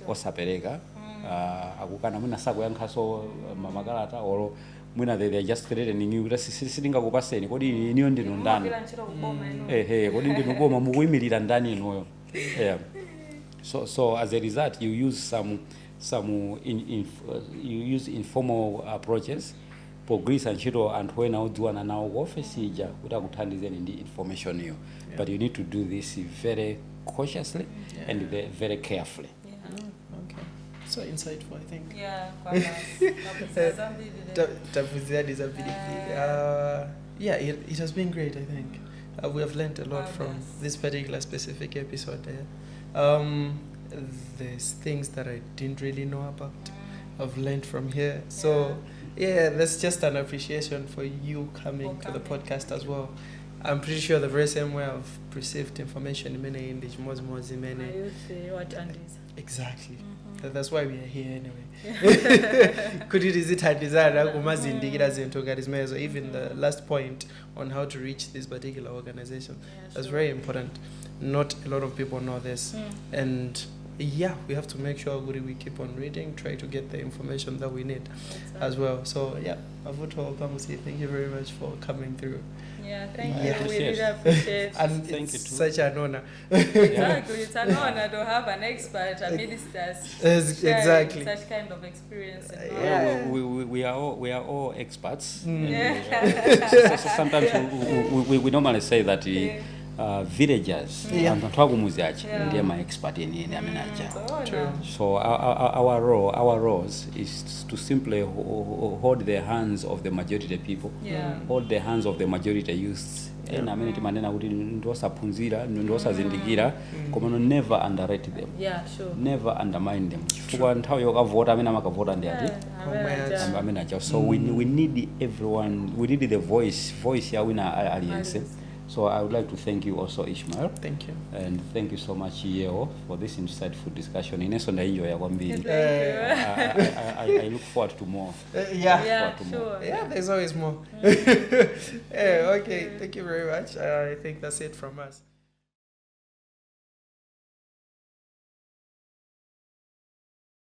osapereka akukana mwina sakuyankhaso makalata or mwina they are just threatening you kuti sitingakupaseni kodi iniyo ndinu ndani kodi ndinu boma mukuyimirira ndani inuyo. So as a result you use some you use informal approaches pogwiritsa ntchito anthu ena odziwana nawo ku office ija kuti akuthandizeni ndi information iyo. But you need to do this very cautiously and very carefully. Okay. So insightful, I think. Yeah, yeah, it has been great, I think. We have learned a lot from this particular specific episode. There's things that I didn't really know about. I've learned from here. So, there's just an appreciation for you coming to the podcast as well. I'm pretty sure the very same way I've perceived information in many English, exactly. That's why we are here anyway. Could you visit her desire? Even the last point on how to reach this particular organization. That's very important. Not a lot of people know this. And we have to make sure we keep on reading, try to get the information that we need as well. So Mavuto Bamusi, thank you very much for coming through. Yeah, thank you. We really appreciate it. And it's such an honor. Exactly, it's an honor to have an expert, a minister, exactly such kind of experience. We are all experts. So sometimes we normally say that villagers and they're my expert in so our roles is to simply hold the hands of the majority of people, hold the hands of the majority youths. Never underrate them, never undermine them. So we need everyone, we need the voice here in our alliance. So I would like to thank you also, Ishmael. Thank you. And thank you so much, Yeo, for this insightful discussion. I look forward to more. Sure. Yeah, there's always more. Okay, thank you very much. I think that's it from us.